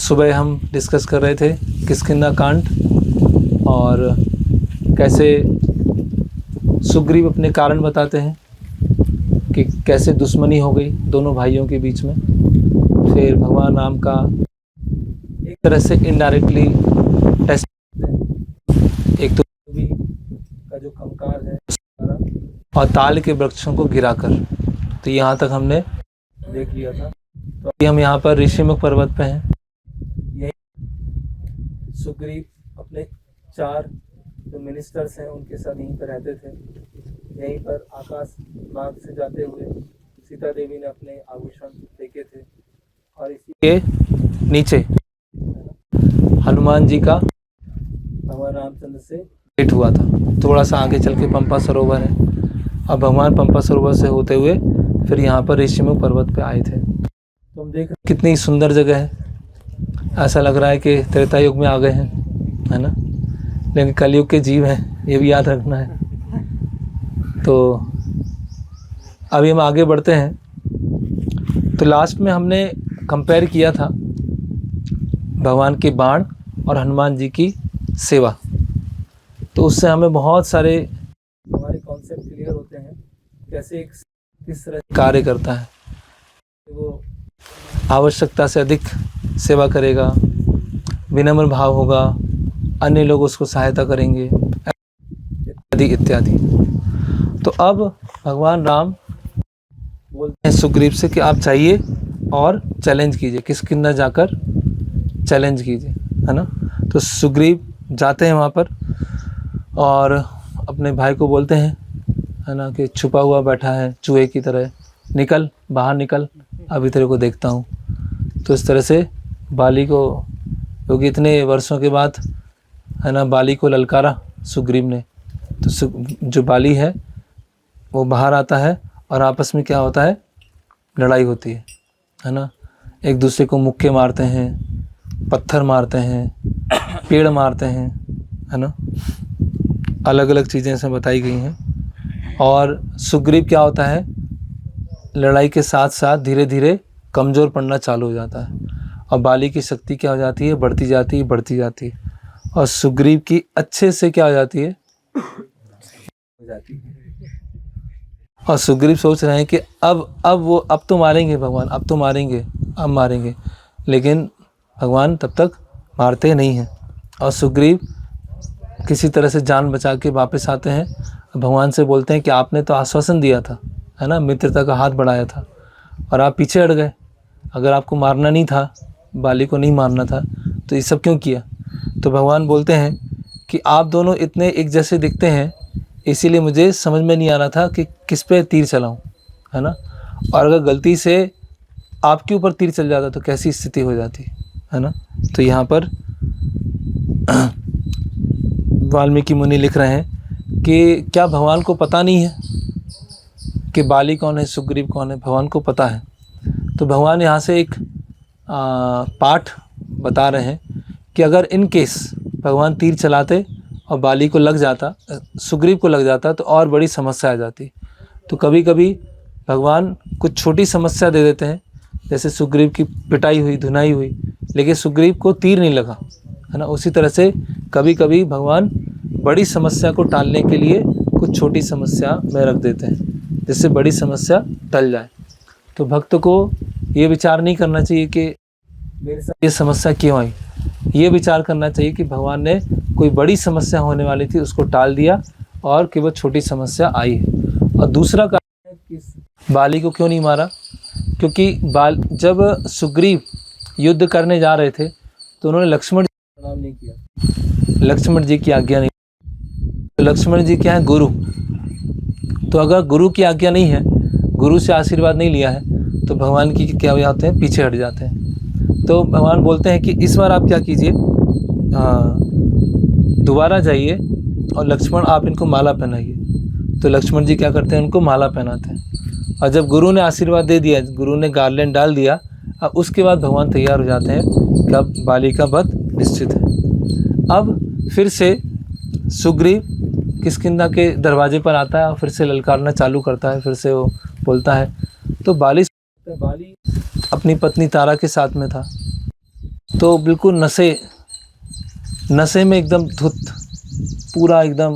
सुबह हम डिस्कस कर रहे थे किष्किंधा कांड और कैसे सुग्रीव अपने कारण बताते हैं कि कैसे दुश्मनी हो गई दोनों भाइयों के बीच में। फिर भगवान राम का एक तरह से इनडायरेक्टली टेस्ट करते हैं, एक तो भी का जो कंकार है और ताल के वृक्षों को गिराकर। तो यहाँ तक हमने देख लिया था। तो अभी हम यहाँ पर ऋषिमुख पर्वत पे हैं। यही सुग्रीव अपने 4 जो मिनिस्टर्स हैं उनके साथ यहीं पर रहते थे। यहीं पर आकाश मार्ग से जाते हुए सीता देवी ने अपने आभूषण फेंके थे और इसी के नीचे हनुमान जी का भगवान रामचंद्र से भेंट हुआ था। थोड़ा सा आगे चल के पंपा सरोवर है और भगवान पंपा सरोवर से होते हुए फिर यहाँ पर ऋषिमुख पर्वत पे आए थे। तो हम देख रहे कितनी सुंदर जगह है। ऐसा लग रहा है कि त्रेता युग में आ गए हैं, है ना। लेकिन कलयुग के जीव हैं, ये भी याद रखना है। तो अभी हम आगे बढ़ते हैं। तो लास्ट में हमने कंपेयर किया था भगवान के बाण और हनुमान जी की सेवा। तो उससे हमें बहुत सारे हमारे कॉन्सेप्ट क्लियर होते हैं, कैसे एक किस तरह कार्य करता है। वो आवश्यकता से अधिक सेवा करेगा, विनम्र भाव होगा, अन्य लोग उसको सहायता करेंगे, इत्यादि इत्यादि। तो अब भगवान राम बोलते हैं सुग्रीव से कि आप जाइए और चैलेंज कीजिए, किष्किंधा जाकर चैलेंज कीजिए, है ना। तो सुग्रीव जाते हैं वहाँ पर और अपने भाई को बोलते हैं, है ना, कि छुपा हुआ बैठा है चूहे की तरह, निकल बाहर निकल, अभी तेरे को देखता हूँ। तो इस तरह से बाली को, क्योंकि इतने वर्षों के बाद, है ना, बाली को ललकारा सुग्रीव ने। तो जो बाली है वो बाहर आता है और आपस में क्या होता है, लड़ाई होती है ना। एक दूसरे को मुक्के मारते हैं, पत्थर मारते हैं, पेड़ मारते हैं, है ना। अलग अलग चीज़ें इसमें बताई गई हैं। और सुग्रीव क्या होता है, लड़ाई के साथ साथ धीरे धीरे कमज़ोर पड़ना चालू हो जाता है और बाली की शक्ति क्या हो जाती है, बढ़ती जाती है, बढ़ती जाती है। और सुग्रीव की अच्छे से क्या हो जाती है, हो जाती है। और सुग्रीव सोच रहे हैं कि अब तो मारेंगे भगवान, अब तो मारेंगे, अब मारेंगे। लेकिन भगवान तब तक मारते नहीं हैं और सुग्रीव किसी तरह से जान बचा के वापस आते हैं। भगवान से बोलते हैं कि आपने तो आश्वासन दिया था, है ना, मित्रता का हाथ बढ़ाया था और आप पीछे हट गए। अगर आपको मारना नहीं था, बाली को नहीं मारना था, तो ये सब क्यों किया। तो भगवान बोलते हैं कि आप दोनों इतने एक जैसे दिखते हैं, इसीलिए मुझे समझ में नहीं आ रहा था कि किस पे तीर चलाऊं, है ना। और अगर गलती से आपके ऊपर तीर चल जाता तो कैसी स्थिति हो जाती, है ना। तो यहाँ पर वाल्मीकि मुनि लिख रहे हैं कि क्या भगवान को पता नहीं है कि बाली कौन है, सुग्रीव कौन है। भगवान को पता है। तो भगवान यहाँ से एक पाठ बता रहे हैं कि अगर इन केस भगवान तीर चलाते और बाली को लग जाता, सुग्रीव को लग जाता, तो और बड़ी समस्या आ जाती। तो कभी कभी भगवान कुछ छोटी समस्या दे देते हैं, जैसे सुग्रीव की पिटाई हुई, धुनाई हुई, लेकिन सुग्रीव को तीर नहीं लगा, है ना। उसी तरह से कभी कभी भगवान बड़ी समस्या को टालने के लिए कुछ छोटी समस्या में रख देते हैं, जिससे बड़ी समस्या टल जाए। तो भक्त को ये विचार नहीं करना चाहिए कि मेरे साथ ये समस्या क्यों आई। ये विचार करना चाहिए कि भगवान ने कोई बड़ी समस्या होने वाली थी, उसको टाल दिया और केवल छोटी समस्या आई है। और दूसरा कारण है कि बाली को क्यों नहीं मारा, क्योंकि जब सुग्रीव युद्ध करने जा रहे थे तो उन्होंने लक्ष्मण जी का प्रणाम नहीं किया, लक्ष्मण जी की आज्ञा नहीं। तो लक्ष्मण जी क्या है, गुरु। तो अगर गुरु की आज्ञा नहीं है, गुरु से आशीर्वाद नहीं लिया है, तो भगवान की क्या हो जाते हैं, पीछे हट जाते हैं। तो भगवान बोलते हैं कि इस बार आप क्या कीजिए, दोबारा जाइए और लक्ष्मण आप इनको माला पहनाइए। तो लक्ष्मण जी क्या करते हैं, उनको माला पहनाते हैं। और जब गुरु ने आशीर्वाद दे दिया, गुरु ने गार्लेंड डाल दिया, अब उसके बाद भगवान तैयार हो जाते हैं कि अब बाली का वध निश्चित है। अब फिर से सुग्रीव किष्किंधा के दरवाजे पर आता है और फिर से ललकारना चालू करता है। फिर से वो बोलता है। तो बाली अपनी पत्नी तारा के साथ में था। तो बिल्कुल नशे में एकदम धुत, पूरा एकदम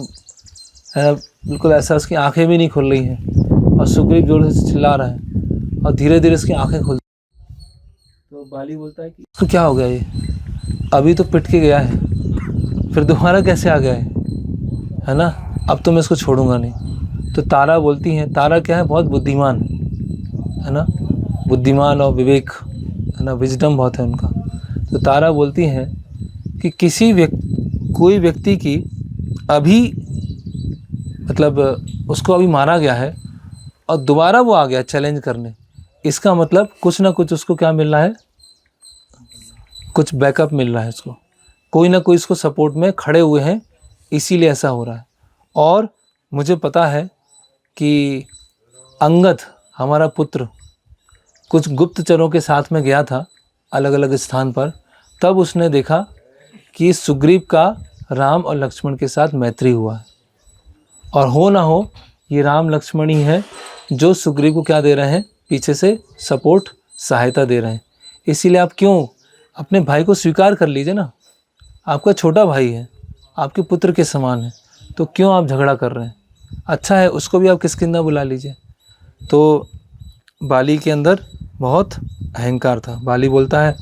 बिल्कुल ऐसा, उसकी आंखें भी नहीं खुल रही हैं और सुग्रीव जोर से चिल्ला रहा है और धीरे धीरे उसकी आंखें खुल। तो बाली बोलता है कि इसको क्या हो गया, ये अभी तो पिट के गया है, फिर दोबारा कैसे आ गया है ना, अब तो मैं इसको छोड़ूंगा नहीं। तो तारा बोलती हैं, तारा क्या है, बहुत बुद्धिमान है ना, बुद्धिमान और विवेक है ना, विजडम बहुत है उनका। तो तारा बोलती हैं कि कोई व्यक्ति की अभी मतलब उसको अभी मारा गया है और दोबारा वो आ गया चैलेंज करने, इसका मतलब कुछ ना कुछ उसको क्या मिल रहा है, कुछ बैकअप मिल रहा है उसको, कोई ना कोई इसको सपोर्ट में खड़े हुए हैं, इसीलिए ऐसा हो रहा है। और मुझे पता है कि अंगद हमारा पुत्र कुछ गुप्तचरों के साथ में गया था अलग अलग स्थान पर, तब उसने देखा कि सुग्रीव का राम और लक्ष्मण के साथ मैत्री हुआ है, और हो ना हो ये राम लक्ष्मण ही है जो सुग्रीव को क्या दे रहे हैं, पीछे से सपोर्ट, सहायता दे रहे हैं। इसीलिए आप क्यों अपने भाई को स्वीकार कर लीजिए ना, आपका छोटा भाई है, आपके पुत्र के समान है, तो क्यों आप झगड़ा कर रहे हैं, अच्छा है उसको भी आप किसकिंदा बुला लीजिए। तो बाली के अंदर बहुत अहंकार था। बाली बोलता है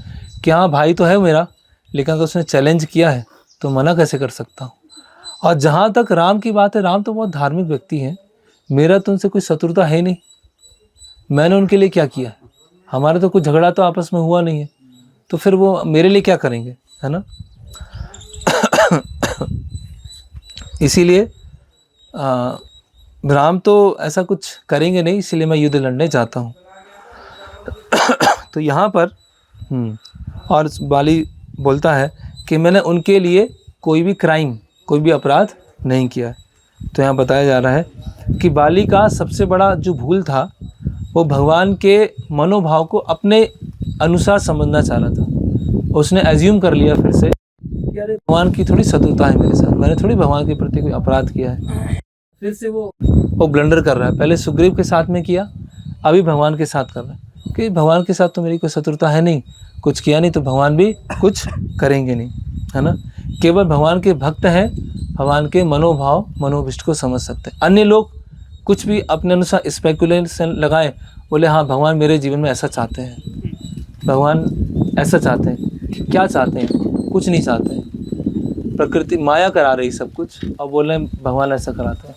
कि हाँ भाई तो है मेरा, लेकिन अगर उसने चैलेंज किया है तो मना कैसे कर सकता हूँ। और जहाँ तक राम की बात है, राम तो बहुत धार्मिक व्यक्ति हैं, मेरा तो उनसे कोई शत्रुता है नहीं, मैंने उनके लिए क्या किया है, हमारा तो कोई झगड़ा तो आपस में हुआ नहीं है, तो फिर वो मेरे लिए क्या करेंगे, है ना। इसीलिए राम तो ऐसा कुछ करेंगे नहीं, इसीलिए मैं युद्ध लड़ने जाता हूँ। तो यहाँ पर और बाली बोलता है कि मैंने उनके लिए कोई भी क्राइम, कोई भी अपराध नहीं किया है। तो यहाँ बताया जा रहा है कि बाली का सबसे बड़ा जो भूल था, वो भगवान के मनोभाव को अपने अनुसार समझना चाह रहा था। उसने एज्यूम कर लिया फिर से कि अरे भगवान की थोड़ी शत्रुता है मेरे साथ, मैंने थोड़ी भगवान के प्रति कोई अपराध किया है। फिर से वो ब्लंडर कर रहा है, पहले सुग्रीव के साथ में किया, अभी भगवान के साथ कर रहा है कि भगवान के साथ तो मेरी कोई शत्रुता है नहीं, कुछ किया नहीं तो भगवान भी कुछ करेंगे नहीं, है ना। केवल भगवान के भक्त हैं, भगवान के मनोभाव मनोभिष्ट को समझ सकते हैं। अन्य लोग कुछ भी अपने अनुसार स्पेकुलेशन लगाएं, बोले हाँ भगवान मेरे जीवन में ऐसा चाहते हैं, भगवान ऐसा चाहते हैं, क्या चाहते हैं, कुछ नहीं चाहते हैं, प्रकृति माया करा रही सब कुछ, और बोल रहे हैं भगवान ऐसा कराते हैं।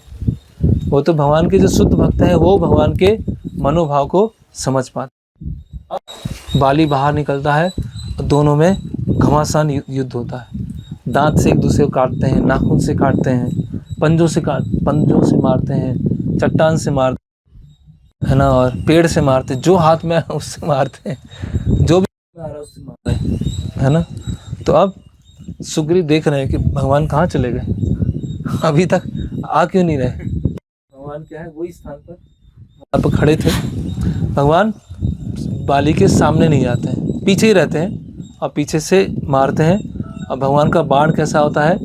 वो तो भगवान के जो शुद्ध भक्त हैं वो भगवान के मनोभाव को समझ पाते। बाली बाहर निकलता है, दोनों में घमासान युद्ध होता है, दांत से एक दूसरे को काटते हैं, नाखून से काटते हैं, पंजों से मारते हैं, चट्टान से मारते है ना, और पेड़ से मारते, जो हाथ में उससे मारते हैं, जो भी आ रहा है उससे मारते हैं, है ना। तो अब सुग्रीव देख रहे हैं कि भगवान कहाँ चले गए, अभी तक आ क्यों नहीं रहे। भगवान क्या है, वही स्थान पर वहाँ पर खड़े थे। भगवान बाली के सामने नहीं जाते हैं, पीछे ही रहते हैं और पीछे से मारते हैं। और भगवान का बाण कैसा होता है,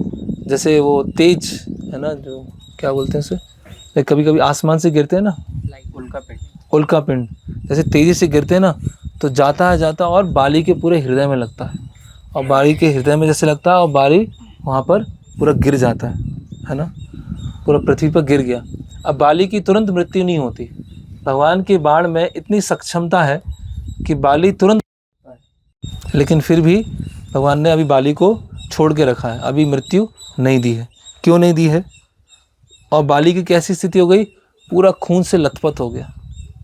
जैसे वो तेज है ना, जो क्या बोलते हैं उसे, कभी कभी आसमान से गिरते हैं ना, उल्का पिंड जैसे तेजी से गिरते हैं ना, तो जाता और बाली के पूरे हृदय में लगता है, और बाली के हृदय में जैसे लगता है और बाली वहाँ पर पूरा गिर जाता है ना, पूरा पृथ्वी पर गिर गया। अब बाली की तुरंत मृत्यु नहीं होती, भगवान के बाण में इतनी सक्षमता है कि बाली तुरंत, लेकिन फिर भी भगवान ने अभी बाली को छोड़ के रखा है, अभी मृत्यु नहीं दी है। क्यों नहीं दी है? और बाली की कैसी स्थिति हो गई, पूरा खून से लथपथ हो गया,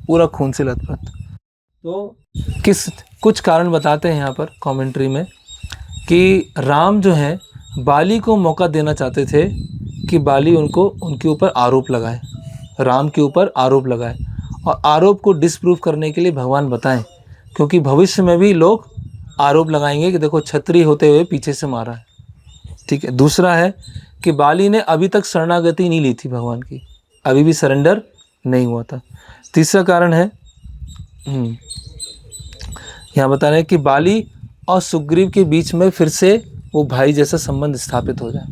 पूरा खून से लथपथ। तो कुछ कारण बताते हैं यहाँ पर कमेंट्री में कि राम जो है बाली को मौका देना चाहते थे कि बाली उनके ऊपर आरोप लगाए, राम के ऊपर आरोप लगाए, और आरोप को डिस्प्रूव करने के लिए भगवान बताएं, क्योंकि भविष्य में भी लोग आरोप लगाएंगे कि देखो छत्री होते हुए पीछे से मारा है। ठीक है। दूसरा है कि बाली ने अभी तक शरणागति नहीं ली थी भगवान की, अभी भी सरेंडर नहीं हुआ था। तीसरा कारण है यहाँ बता रहे हैं कि बाली और सुग्रीव के बीच में फिर से वो भाई जैसा संबंध स्थापित हो जाए,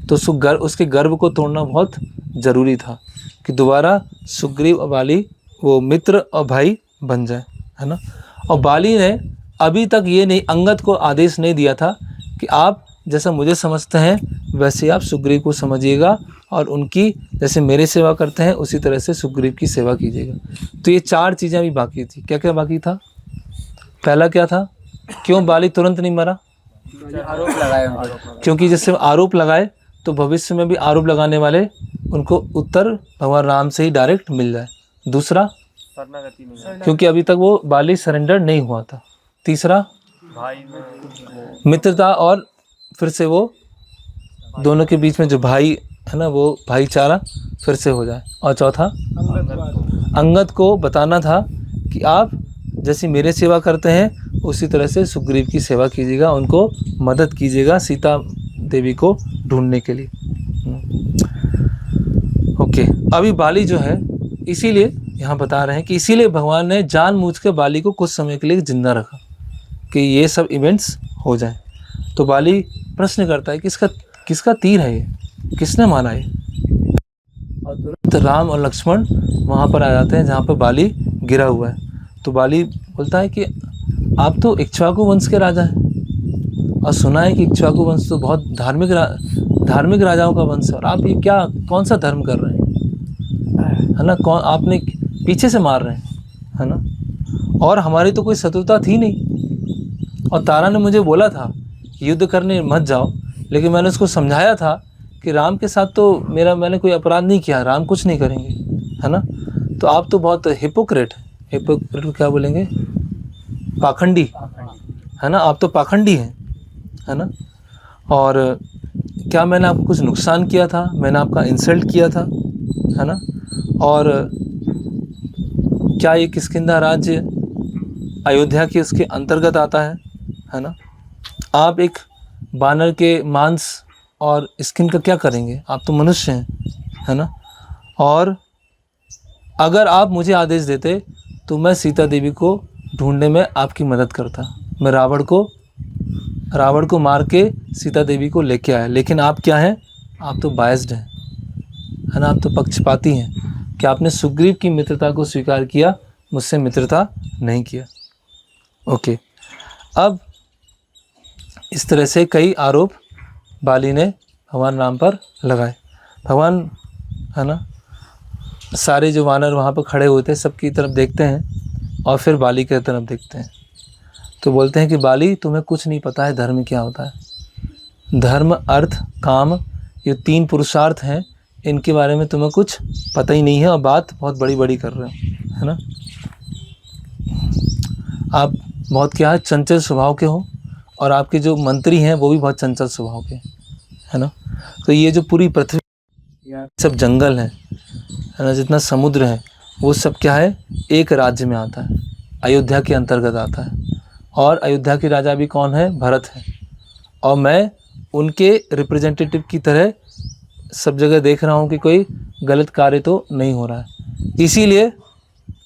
तो उसके गर्व को तोड़ना बहुत ज़रूरी था कि दोबारा सुग्रीव और बाली वो मित्र और भाई बन जाए, है ना। और बाली ने अभी तक ये नहीं, अंगद को आदेश नहीं दिया था कि आप जैसा मुझे समझते हैं वैसे आप सुग्रीव को समझिएगा और उनकी जैसे मेरे सेवा करते हैं उसी तरह से सुग्रीव की सेवा कीजिएगा। तो ये 4 चीज़ें अभी बाकी थी। क्या क्या बाकी था? पहला क्या था? क्यों बाली तुरंत नहीं मरा? आरोप लगाए। क्योंकि जैसे आरोप लगाए तो भविष्य में भी आरोप लगाने वाले उनको उत्तर भगवान राम से ही डायरेक्ट मिल जाए। दूसरा, शरणागति नहीं, क्योंकि अभी तक वो बाली सरेंडर नहीं हुआ था। तीसरा, भाई मित्रता और फिर से वो दोनों के बीच में जो भाई है ना वो भाईचारा फिर से हो जाए। और चौथा, अंगद को बताना था कि आप जैसे मेरे सेवा करते हैं उसी तरह से सुग्रीव की सेवा कीजिएगा, उनको मदद कीजिएगा सीता देवी को ढूंढने के लिए। ओके, अभी बाली जो है इसीलिए यहाँ बता रहे हैं कि इसीलिए भगवान ने जानबूझ के बाली को कुछ समय के लिए जिंदा रखा कि ये सब इवेंट्स हो जाएं। तो बाली प्रश्न करता है कि किसका तीर है ये, किसने मारा ये? और तुरंत राम और लक्ष्मण वहाँ पर आ जाते हैं जहाँ पर बाली गिरा हुआ है। तो बाली बोलता है कि आप तो इक्ष्वाकु वंश के राजा हैं और सुना है कि इक्ष्वाकु वंश तो बहुत धार्मिक राजाओं का वंश है, और आप ये कौन सा धर्म कर रहे हैं, है ना? कौन आपने पीछे से मार रहे हैं, है ना? और हमारी तो कोई शत्रुता थी नहीं, और तारा ने मुझे बोला था युद्ध करने मत जाओ, लेकिन मैंने उसको समझाया था कि राम के साथ तो मैंने कोई अपराध नहीं किया, राम कुछ नहीं करेंगे, है ना? तो आप तो बहुत हिपोक्रेट को क्या बोलेंगे, पाखंडी, है ना? आप तो पाखंडी हैं, है ना? और क्या मैंने आपको कुछ नुकसान किया था? मैंने आपका इंसल्ट किया था, है ना? और क्या ये किष्किंधा राज्य अयोध्या के उसके अंतर्गत आता है ना? आप एक बानर के मांस और स्किन का क्या करेंगे? आप तो मनुष्य हैं, है ना? और अगर आप मुझे आदेश देते तो मैं सीता देवी को ढूंढने में आपकी मदद करता, मैं रावण को मार के सीता देवी को लेके आया। लेकिन आप क्या हैं? आप तो बायस्ड हैं, है ना? आप तो पक्षपाती हैं कि आपने सुग्रीव की मित्रता को स्वीकार किया, मुझसे मित्रता नहीं किया। ओके, अब इस तरह से कई आरोप बाली ने भगवान राम पर लगाए। भगवान, है ना, सारे जो वानर वहाँ पर खड़े हुए थे सबकी तरफ देखते हैं और फिर बाली की तरफ देखते हैं, तो बोलते हैं कि बाली तुम्हें कुछ नहीं पता है धर्म क्या होता है। धर्म, अर्थ, काम, ये 3 पुरुषार्थ हैं, इनके बारे में तुम्हें कुछ पता ही नहीं है और बात बहुत बड़ी बड़ी कर रहे हो, है ना? आप बहुत क्या है, चंचल स्वभाव के हो, और आपके जो मंत्री हैं वो भी बहुत चंचल स्वभाव के, है ना? तो ये जो पूरी पृथ्वी सब जंगल है ना, जितना समुद्र है वो सब क्या है, एक राज्य में आता है, अयोध्या के अंतर्गत आता है। और अयोध्या के राजा भी कौन है? भरत है। और मैं उनके रिप्रेजेंटेटिव की तरह सब जगह देख रहा हूँ कि कोई गलत कार्य तो नहीं हो रहा है। इसीलिए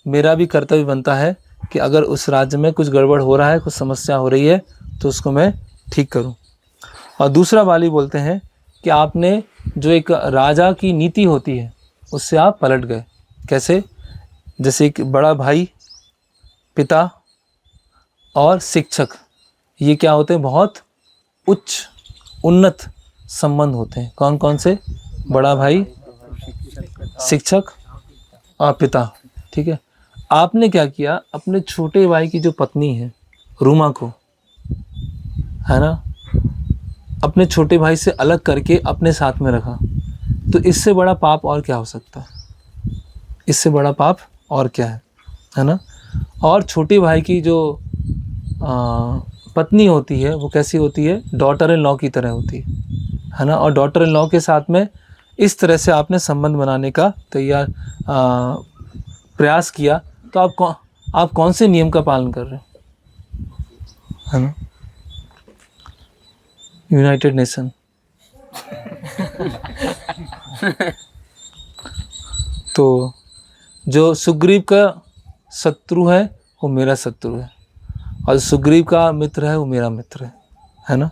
मेरा भी कर्तव्य बनता है कि अगर उस राज्य में कुछ गड़बड़ हो रहा है, कुछ समस्या हो रही है, तो उसको मैं ठीक करूं। और दूसरा वाली बोलते हैं कि आपने जो एक राजा की नीति होती है उससे आप पलट गए। कैसे? जैसे एक बड़ा भाई, पिता और शिक्षक, ये क्या होते हैं, बहुत उच्च उन्नत संबंध होते हैं। कौन कौन से? बड़ा भाई, शिक्षक और पिता, ठीक है? आपने क्या किया, अपने छोटे भाई की जो पत्नी है रूमा को, है ना, अपने छोटे भाई से अलग करके अपने साथ में रखा। तो इससे बड़ा पाप और क्या हो सकता है? इससे बड़ा पाप और क्या है ना? और छोटे भाई की जो पत्नी होती है वो कैसी होती है? डॉटर इन लॉ की तरह होती है ना? और डॉटर इन लॉ के साथ में इस तरह से आपने संबंध बनाने का प्रयास किया, तो आप कौन से नियम का पालन कर रहे हो, है ना? यूनाइटेड नेशन तो जो सुग्रीव का शत्रु है वो मेरा शत्रु है, और सुग्रीव का मित्र है वो मेरा मित्र है ना?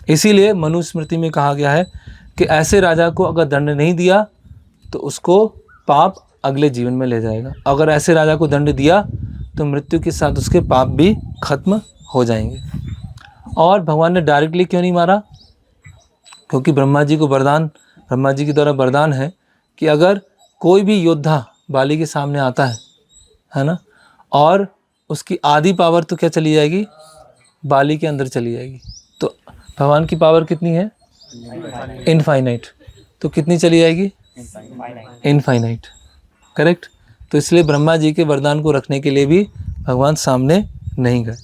इसीलिए मनुस्मृति में कहा गया है कि ऐसे राजा को अगर दंड नहीं दिया तो उसको पाप अगले जीवन में ले जाएगा। अगर ऐसे राजा को दंड दिया तो मृत्यु के साथ उसके पाप भी खत्म हो जाएंगे। और भगवान ने डायरेक्टली क्यों नहीं मारा? क्योंकि ब्रह्मा जी के द्वारा वरदान है कि अगर कोई भी योद्धा बाली के सामने आता है ना, और उसकी आधी पावर तो क्या चली जाएगी? बाली के अंदर चली जाएगी। तो भगवान की पावर कितनी है? इनफाइनाइट। तो कितनी चली जाएगी? इनफाइनाइट। करेक्ट। तो इसलिए ब्रह्मा जी के वरदान को रखने के लिए भी भगवान सामने नहीं गए।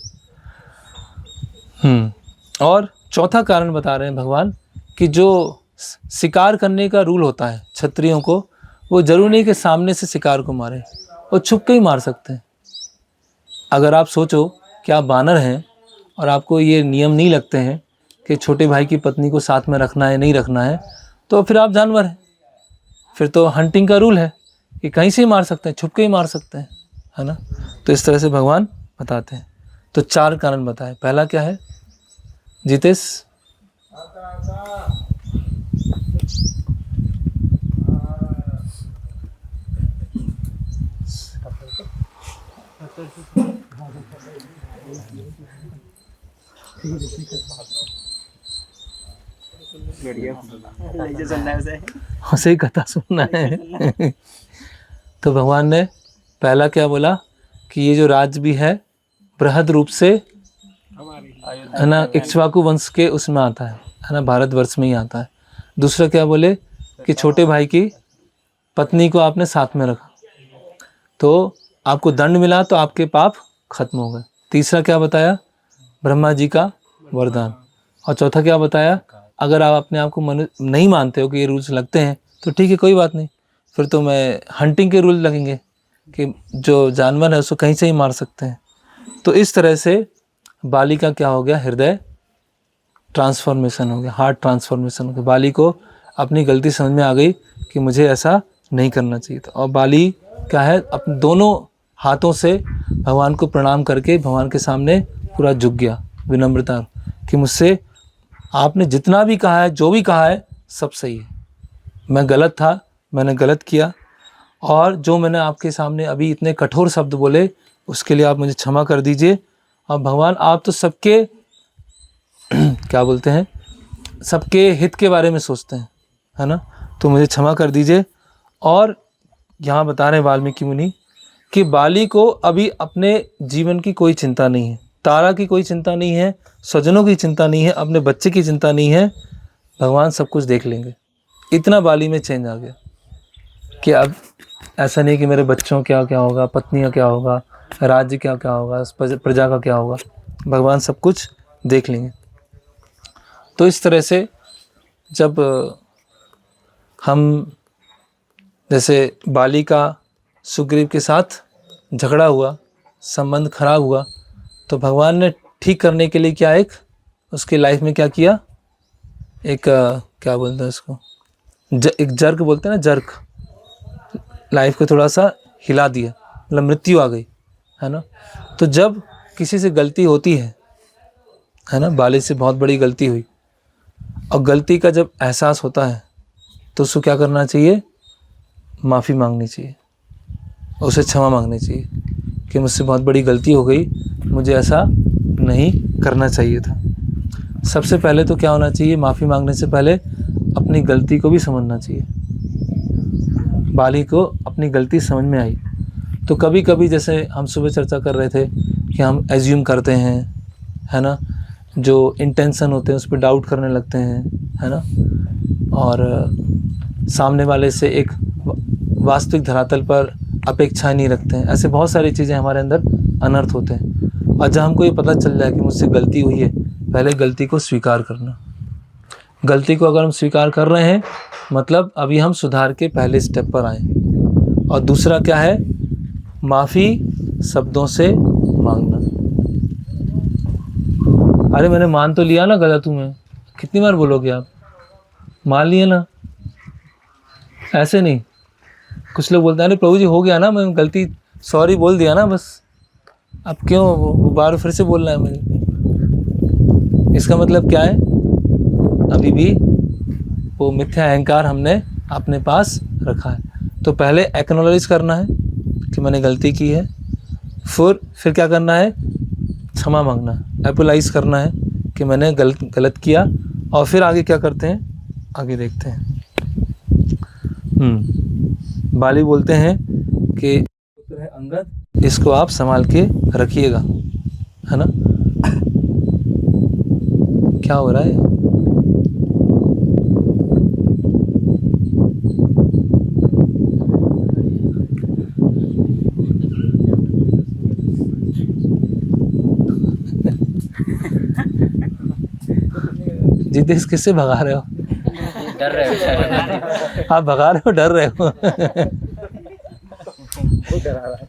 और चौथा कारण बता रहे हैं भगवान कि जो शिकार करने का रूल होता है क्षत्रियों को, वो जरूर नहीं कि सामने से शिकार को मारे, वो छुप के ही मार सकते हैं। अगर आप सोचो कि आप बानर हैं और आपको ये नियम नहीं लगते हैं कि छोटे भाई की पत्नी को साथ में रखना है नहीं रखना है, तो फिर आप जानवर हैं। फिर तो हंटिंग का रूल है कि कहीं से ही मार सकते हैं, छुप के ही मार सकते हैं, है ना। तो इस तरह से भगवान बताते हैं। तो 4 कारण बताए। पहला क्या है जितेश? सही कथा सुनना है। तो भगवान ने पहला क्या बोला कि ये जो राज्य भी है बृहद रूप से, है ना, इक्ष्वाकु वंश के उसमें आता है ना, भारतवर्ष में ही आता है। दूसरा क्या बोले कि छोटे भाई की पत्नी को आपने साथ में रखा तो आपको दंड मिला, तो आपके पाप खत्म हो गए। तीसरा क्या बताया? ब्रह्मा जी का वरदान। और चौथा क्या बताया? अगर आप अपने आप को नहीं मानते हो कि ये रूल्स लगते हैं तो ठीक है, कोई बात नहीं, फिर तो मैं हंटिंग के रूल लगेंगे कि जो जानवर है उसको कहीं से ही मार सकते हैं। तो इस तरह से बाली का क्या हो गया? हृदय ट्रांसफॉर्मेशन हो गया, हार्ट ट्रांसफॉर्मेशन हो गया। बाली को अपनी गलती समझ में आ गई कि मुझे ऐसा नहीं करना चाहिए था। और बाली क्या है? अपने दोनों हाथों से भगवान को प्रणाम करके भगवान के सामने पूरा झुक गया विनम्रता कि मुझसे आपने जितना भी कहा है, जो भी कहा है, सब सही है। मैं गलत था, मैंने गलत किया, और जो मैंने आपके सामने अभी इतने कठोर शब्द बोले उसके लिए आप मुझे क्षमा कर दीजिए। और भगवान आप तो सबके क्या बोलते हैं, सबके हित के बारे में सोचते हैं, है ना, तो मुझे क्षमा कर दीजिए। और यहाँ बता रहे हैं वाल्मीकि मुनि कि बाली को अभी अपने जीवन की कोई चिंता नहीं है, तारा की कोई चिंता नहीं है, स्वजनों की चिंता नहीं है, अपने बच्चे की चिंता नहीं है। भगवान सब कुछ देख लेंगे। इतना बाली में चेंज आ गया कि अब ऐसा नहीं कि मेरे बच्चों क्या क्या होगा, पत्नियाँ क्या होगा, राज्य क्या क्या होगा, प्रजा का क्या होगा, भगवान सब कुछ देख लेंगे। तो इस तरह से जब हम जैसे बाली का सुग्रीव के साथ झगड़ा हुआ, संबंध खराब हुआ, तो भगवान ने ठीक करने के लिए क्या एक उसकी लाइफ में क्या किया, एक क्या बोलते हैं उसको, एक जर्क बोलते हैं ना, जर्क, लाइफ को थोड़ा सा हिला दिया, मतलब मृत्यु आ गई, है ना। तो जब किसी से गलती होती है ना, बाली से बहुत बड़ी गलती हुई, और गलती का जब एहसास होता है तो उसको क्या करना चाहिए? माफ़ी मांगनी चाहिए, उसे क्षमा मांगनी चाहिए कि मुझसे बहुत बड़ी गलती हो गई, मुझे ऐसा नहीं करना चाहिए था। सबसे पहले तो क्या होना चाहिए? माफ़ी मांगने से पहले अपनी गलती को भी समझना चाहिए। बाली को अपनी गलती समझ में आई। तो कभी कभी जैसे हम सुबह चर्चा कर रहे थे कि हम एज्यूम करते हैं, है ना, जो इंटेंशन होते हैं उस पर डाउट करने लगते हैं, है ना, और सामने वाले से एक वास्तविक धरातल पर अपेक्षाएं नहीं रखते हैं। ऐसे बहुत सारी चीज़ें हमारे अंदर अनर्थ होते हैं। और जब हमको ये पता चल जाए कि मुझसे गलती हुई है, पहले गलती को स्वीकार करना। गलती को अगर हम स्वीकार कर रहे हैं मतलब अभी हम सुधार के पहले स्टेप पर आए। और दूसरा क्या है? माफ़ी शब्दों से मांगना। अरे मैंने मान तो लिया ना गलत हूँ मैं, कितनी बार बोलोगे आप? मान लिए ना, ऐसे नहीं। कुछ लोग बोलते हैं अरे प्रभु जी हो गया ना, मैं गलती सॉरी बोल दिया ना बस, अब क्यों वो बार फिर से बोलना है मुझे? इसका मतलब क्या है? अभी भी वो मिथ्या अहंकार हमने अपने पास रखा है। तो पहले एक्नॉलेज करना है कि मैंने गलती की है, फिर क्या करना है? क्षमा मांगना है, एपोलाइज करना है कि मैंने गलत किया। और फिर आगे क्या करते हैं, आगे देखते हैं। बाली बोलते हैं कि पुत्र है अंगद, इसको आप संभाल के रखिएगा, है ना। क्या हो रहा है? जितेश किससे भगा रहे हो? डर रहे हो? आप भगा रहे हो, डर रहे हो? वो डरा रहा है।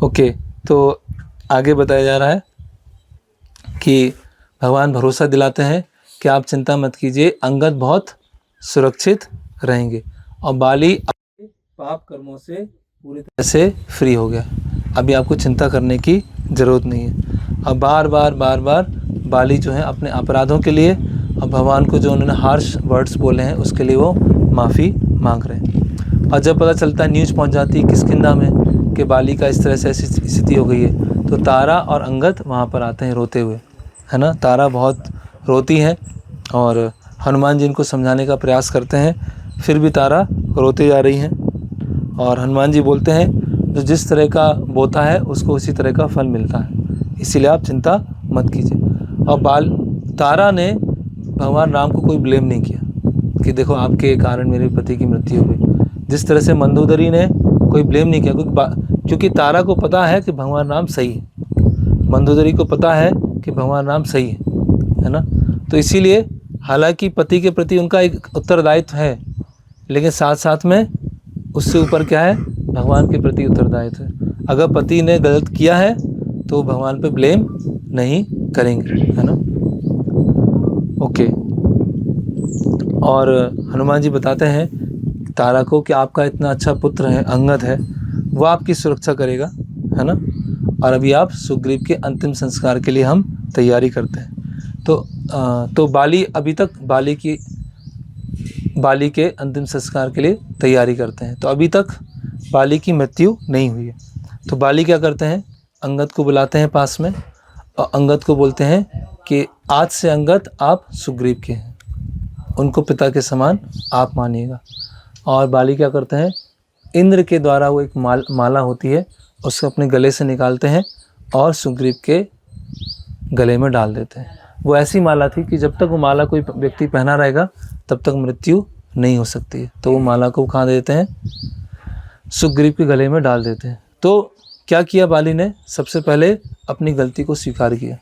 ओके, तो आगे बताया जा रहा है कि भगवान भरोसा दिलाते हैं कि आप चिंता मत कीजिए, अंगद बहुत सुरक्षित रहेंगे। और बाली पाप कर्मों से पूरी तरह से फ्री हो गया, अभी आपको चिंता करने की ज़रूरत नहीं है। अब बार बार बाली जो है अपने अपराधों के लिए और भगवान को जो उन्होंने हार्श वर्ड्स बोले हैं उसके लिए वो माफ़ी मांग रहे हैं। और जब पता चलता है, न्यूज़ पहुंच जाती है किष्किंधा में कि बाली का इस तरह से ऐसी स्थिति हो गई है, तो तारा और अंगद वहाँ पर आते हैं रोते हुए, है ना। तारा बहुत रोती है और हनुमान जी इनको समझाने का प्रयास करते हैं, फिर भी तारा रोते जा रही हैं। और हनुमान जी बोलते हैं, जो जिस तरह का बोता है उसको उसी तरह का फल मिलता है, इसीलिए आप चिंता मत कीजिए। और तारा ने भगवान राम को कोई ब्लेम नहीं किया कि देखो आपके कारण मेरे पति की मृत्यु हो गई। जिस तरह से मंदोदरी ने कोई ब्लेम नहीं किया, क्योंकि तारा को पता है कि भगवान राम सही है, मंदोदरी को पता है कि भगवान राम सही है ना। तो इसीलिए हालांकि पति के प्रति उनका एक उत्तरदायित्व है, लेकिन साथ साथ में उससे ऊपर क्या है, भगवान के प्रति उत्तरदायित्व है। अगर पति ने गलत किया है तो भगवान पे ब्लेम नहीं करेंगे, है ना। ओके, और हनुमान जी बताते हैं तारा को कि आपका इतना अच्छा पुत्र है अंगद है, वो आपकी सुरक्षा करेगा, है ना। और अभी आप सुग्रीव के अंतिम संस्कार के लिए हम तैयारी करते हैं। तो बाली अभी तक बाली के अंतिम संस्कार के लिए तैयारी करते हैं, तो अभी तक बाली की मृत्यु नहीं हुई है। तो बाली क्या करते हैं, अंगद को बुलाते हैं पास में और अंगद को बोलते हैं कि आज से अंगद आप सुग्रीव के हैं, उनको पिता के समान आप मानिएगा। और बाली क्या करते हैं, इंद्र के द्वारा वो एक माला होती है, उसको अपने गले से निकालते हैं और सुग्रीव के गले में डाल देते हैं। वो ऐसी माला थी कि जब तक वो माला कोई व्यक्ति पहना रहेगा तब तक मृत्यु नहीं हो सकती है। तो वो माला को कहाँ देते हैं, सुग्रीव के गले में डाल देते हैं। तो क्या किया बाली ने, सबसे पहले अपनी गलती को स्वीकार किया।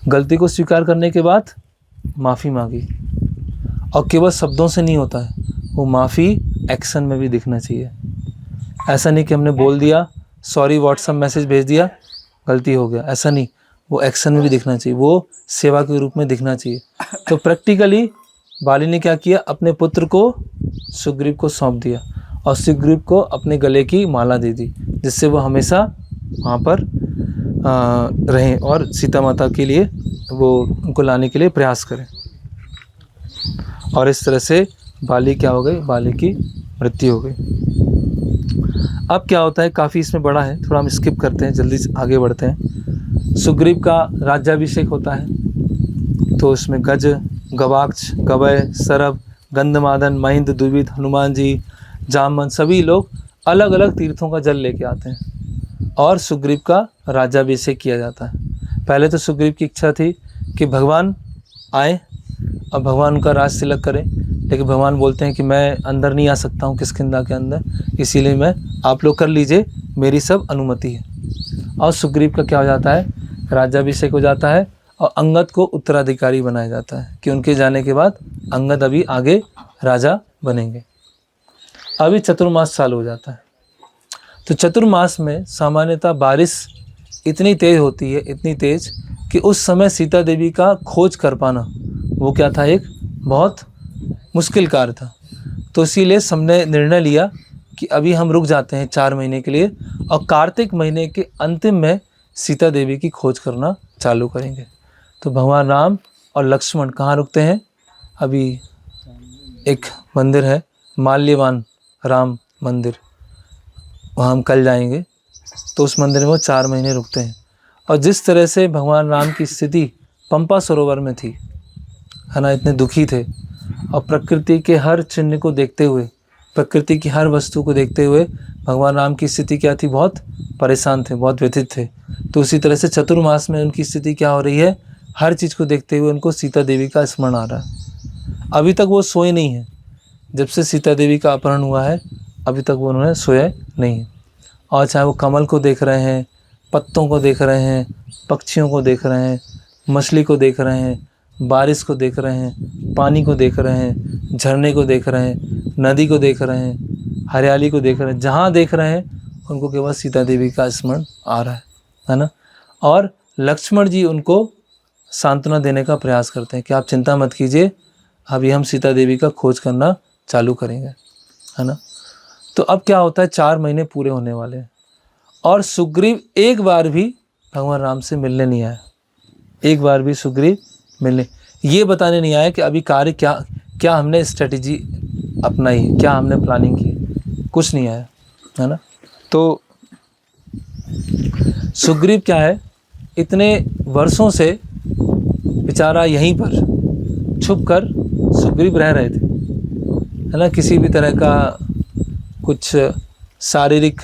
गलती को स्वीकार करने के बाद माफ़ी मांगी, और केवल शब्दों से नहीं होता है, वो माफ़ी एक्शन में भी दिखना चाहिए। ऐसा नहीं कि हमने बोल दिया, सॉरी व्हाट्सएप मैसेज भेज दिया, गलती हो गया, ऐसा नहीं, वो एक्शन में भी दिखना चाहिए, वो सेवा के रूप में दिखना चाहिए। तो प्रैक्टिकली बाली ने क्या किया, अपने पुत्र को सुग्रीव को सौंप दिया और सुग्रीव को अपने गले की माला दे दी, जिससे वो हमेशा वहाँ पर रहें और सीता माता के लिए वो उनको लाने के लिए प्रयास करें। और इस तरह से बाली क्या हो गई, बाली की मृत्यु हो गई। अब क्या होता है, काफ़ी इसमें बड़ा है, थोड़ा हम स्किप करते हैं, जल्दी से आगे बढ़ते हैं। सुग्रीव का राज्याभिषेक होता है, तो इसमें गज, गवाक्ष, गवय, सरभ, गंधमादन, महिंद, द्विविद, हनुमान जी, जामवंत सभी लोग अलग अलग तीर्थों का जल लेके आते हैं और सुग्रीव का राज्याभिषेक किया जाता है। पहले तो सुग्रीव की इच्छा थी कि भगवान आए और भगवान उनका राज तिलक करें, लेकिन भगवान बोलते हैं कि मैं अंदर नहीं आ सकता हूँ किष्किंधा के अंदर, इसीलिए मैं आप लोग कर लीजिए, मेरी सब अनुमति है। और सुग्रीव का क्या हो जाता है, राज्याभिषेक हो जाता है और अंगद को उत्तराधिकारी बनाया जाता है कि उनके जाने के बाद अंगद अभी आगे राजा बनेंगे। अभी चतुर्मास चालू हो जाता है। तो चतुर्मास में सामान्यतः बारिश इतनी तेज़ होती है, इतनी तेज़ कि उस समय सीता देवी का खोज कर पाना वो क्या था, एक बहुत मुश्किल कार्य था। तो इसीलिए सबने निर्णय लिया कि अभी हम रुक जाते हैं 4 महीने के लिए और कार्तिक महीने के अंतिम में सीता देवी की खोज करना चालू करेंगे। तो भगवान राम और लक्ष्मण कहाँ रुकते हैं? अभी एक मंदिर है माल्यवान राम मंदिर, वहाँ हम कल जाएंगे। तो उस मंदिर में वो 4 महीने रुकते हैं। और जिस तरह से भगवान राम की स्थिति पंपा सरोवर में थी, है ना, इतने दुखी थे और प्रकृति के हर चिन्ह को देखते हुए, प्रकृति की हर वस्तु को देखते हुए भगवान राम की स्थिति क्या थी? बहुत परेशान थे, बहुत व्यथित थे। तो उसी तरह से चतुर्मास में उनकी स्थिति क्या हो रही है? हर चीज़ को देखते हुए उनको सीता देवी का स्मरण आ रहा है। अभी तक वो सोए नहीं हैं। जब से सीता देवी का अपहरण हुआ है अभी तक वो उन्होंने सोया नहीं है। और चाहे वो कमल को देख रहे हैं, पत्तों को देख रहे हैं, पक्षियों को देख रहे हैं, मछली को देख रहे हैं, बारिश को देख रहे हैं, पानी को देख रहे हैं, झरने को देख रहे हैं, नदी को देख रहे हैं, हरियाली को देख रहे हैं, जहाँ देख रहे हैं उनको केवल सीता देवी का स्मरण आ रहा है ना। और लक्ष्मण जी उनको सांत्वना देने का प्रयास करते हैं कि आप चिंता मत कीजिए, अभी हम सीता देवी का खोज करना चालू करेंगे, है ना। तो अब क्या होता है, 4 महीने पूरे होने वाले हैं और सुग्रीव एक बार भी भगवान राम से मिलने नहीं आया। एक बार भी सुग्रीव मिलने, ये बताने नहीं आया कि अभी कार्य क्या हमने स्ट्रेटजी अपनाई है, क्या हमने प्लानिंग की, कुछ नहीं आया, है ना। तो सुग्रीव क्या है, इतने वर्षों से बेचारा यहीं पर छुप कर सुग्रीव रह रहे थे, है ना। किसी भी तरह का कुछ शारीरिक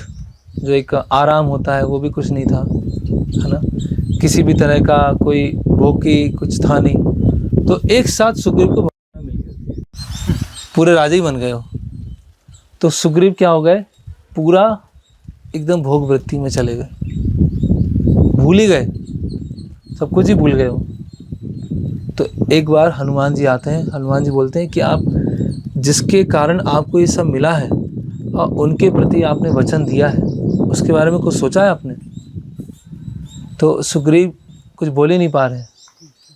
जो एक आराम होता है वो भी कुछ नहीं था, है ना। किसी भी तरह का कोई भोग की कुछ था नहीं। तो एक साथ सुग्रीव को भगवान मिल गया, पूरे राजा ही बन गए हो। तो सुग्रीव क्या हो गए, पूरा एकदम भोग वृत्ति में चले गए, भूल ही गए, सब कुछ ही भूल गए हो। तो एक बार हनुमान जी आते हैं, हनुमान जी बोलते हैं कि आप जिसके कारण आपको ये सब मिला है और उनके प्रति आपने वचन दिया है, उसके बारे में कुछ सोचा है आपने? तो सुग्रीव कुछ बोल ही नहीं पा रहे,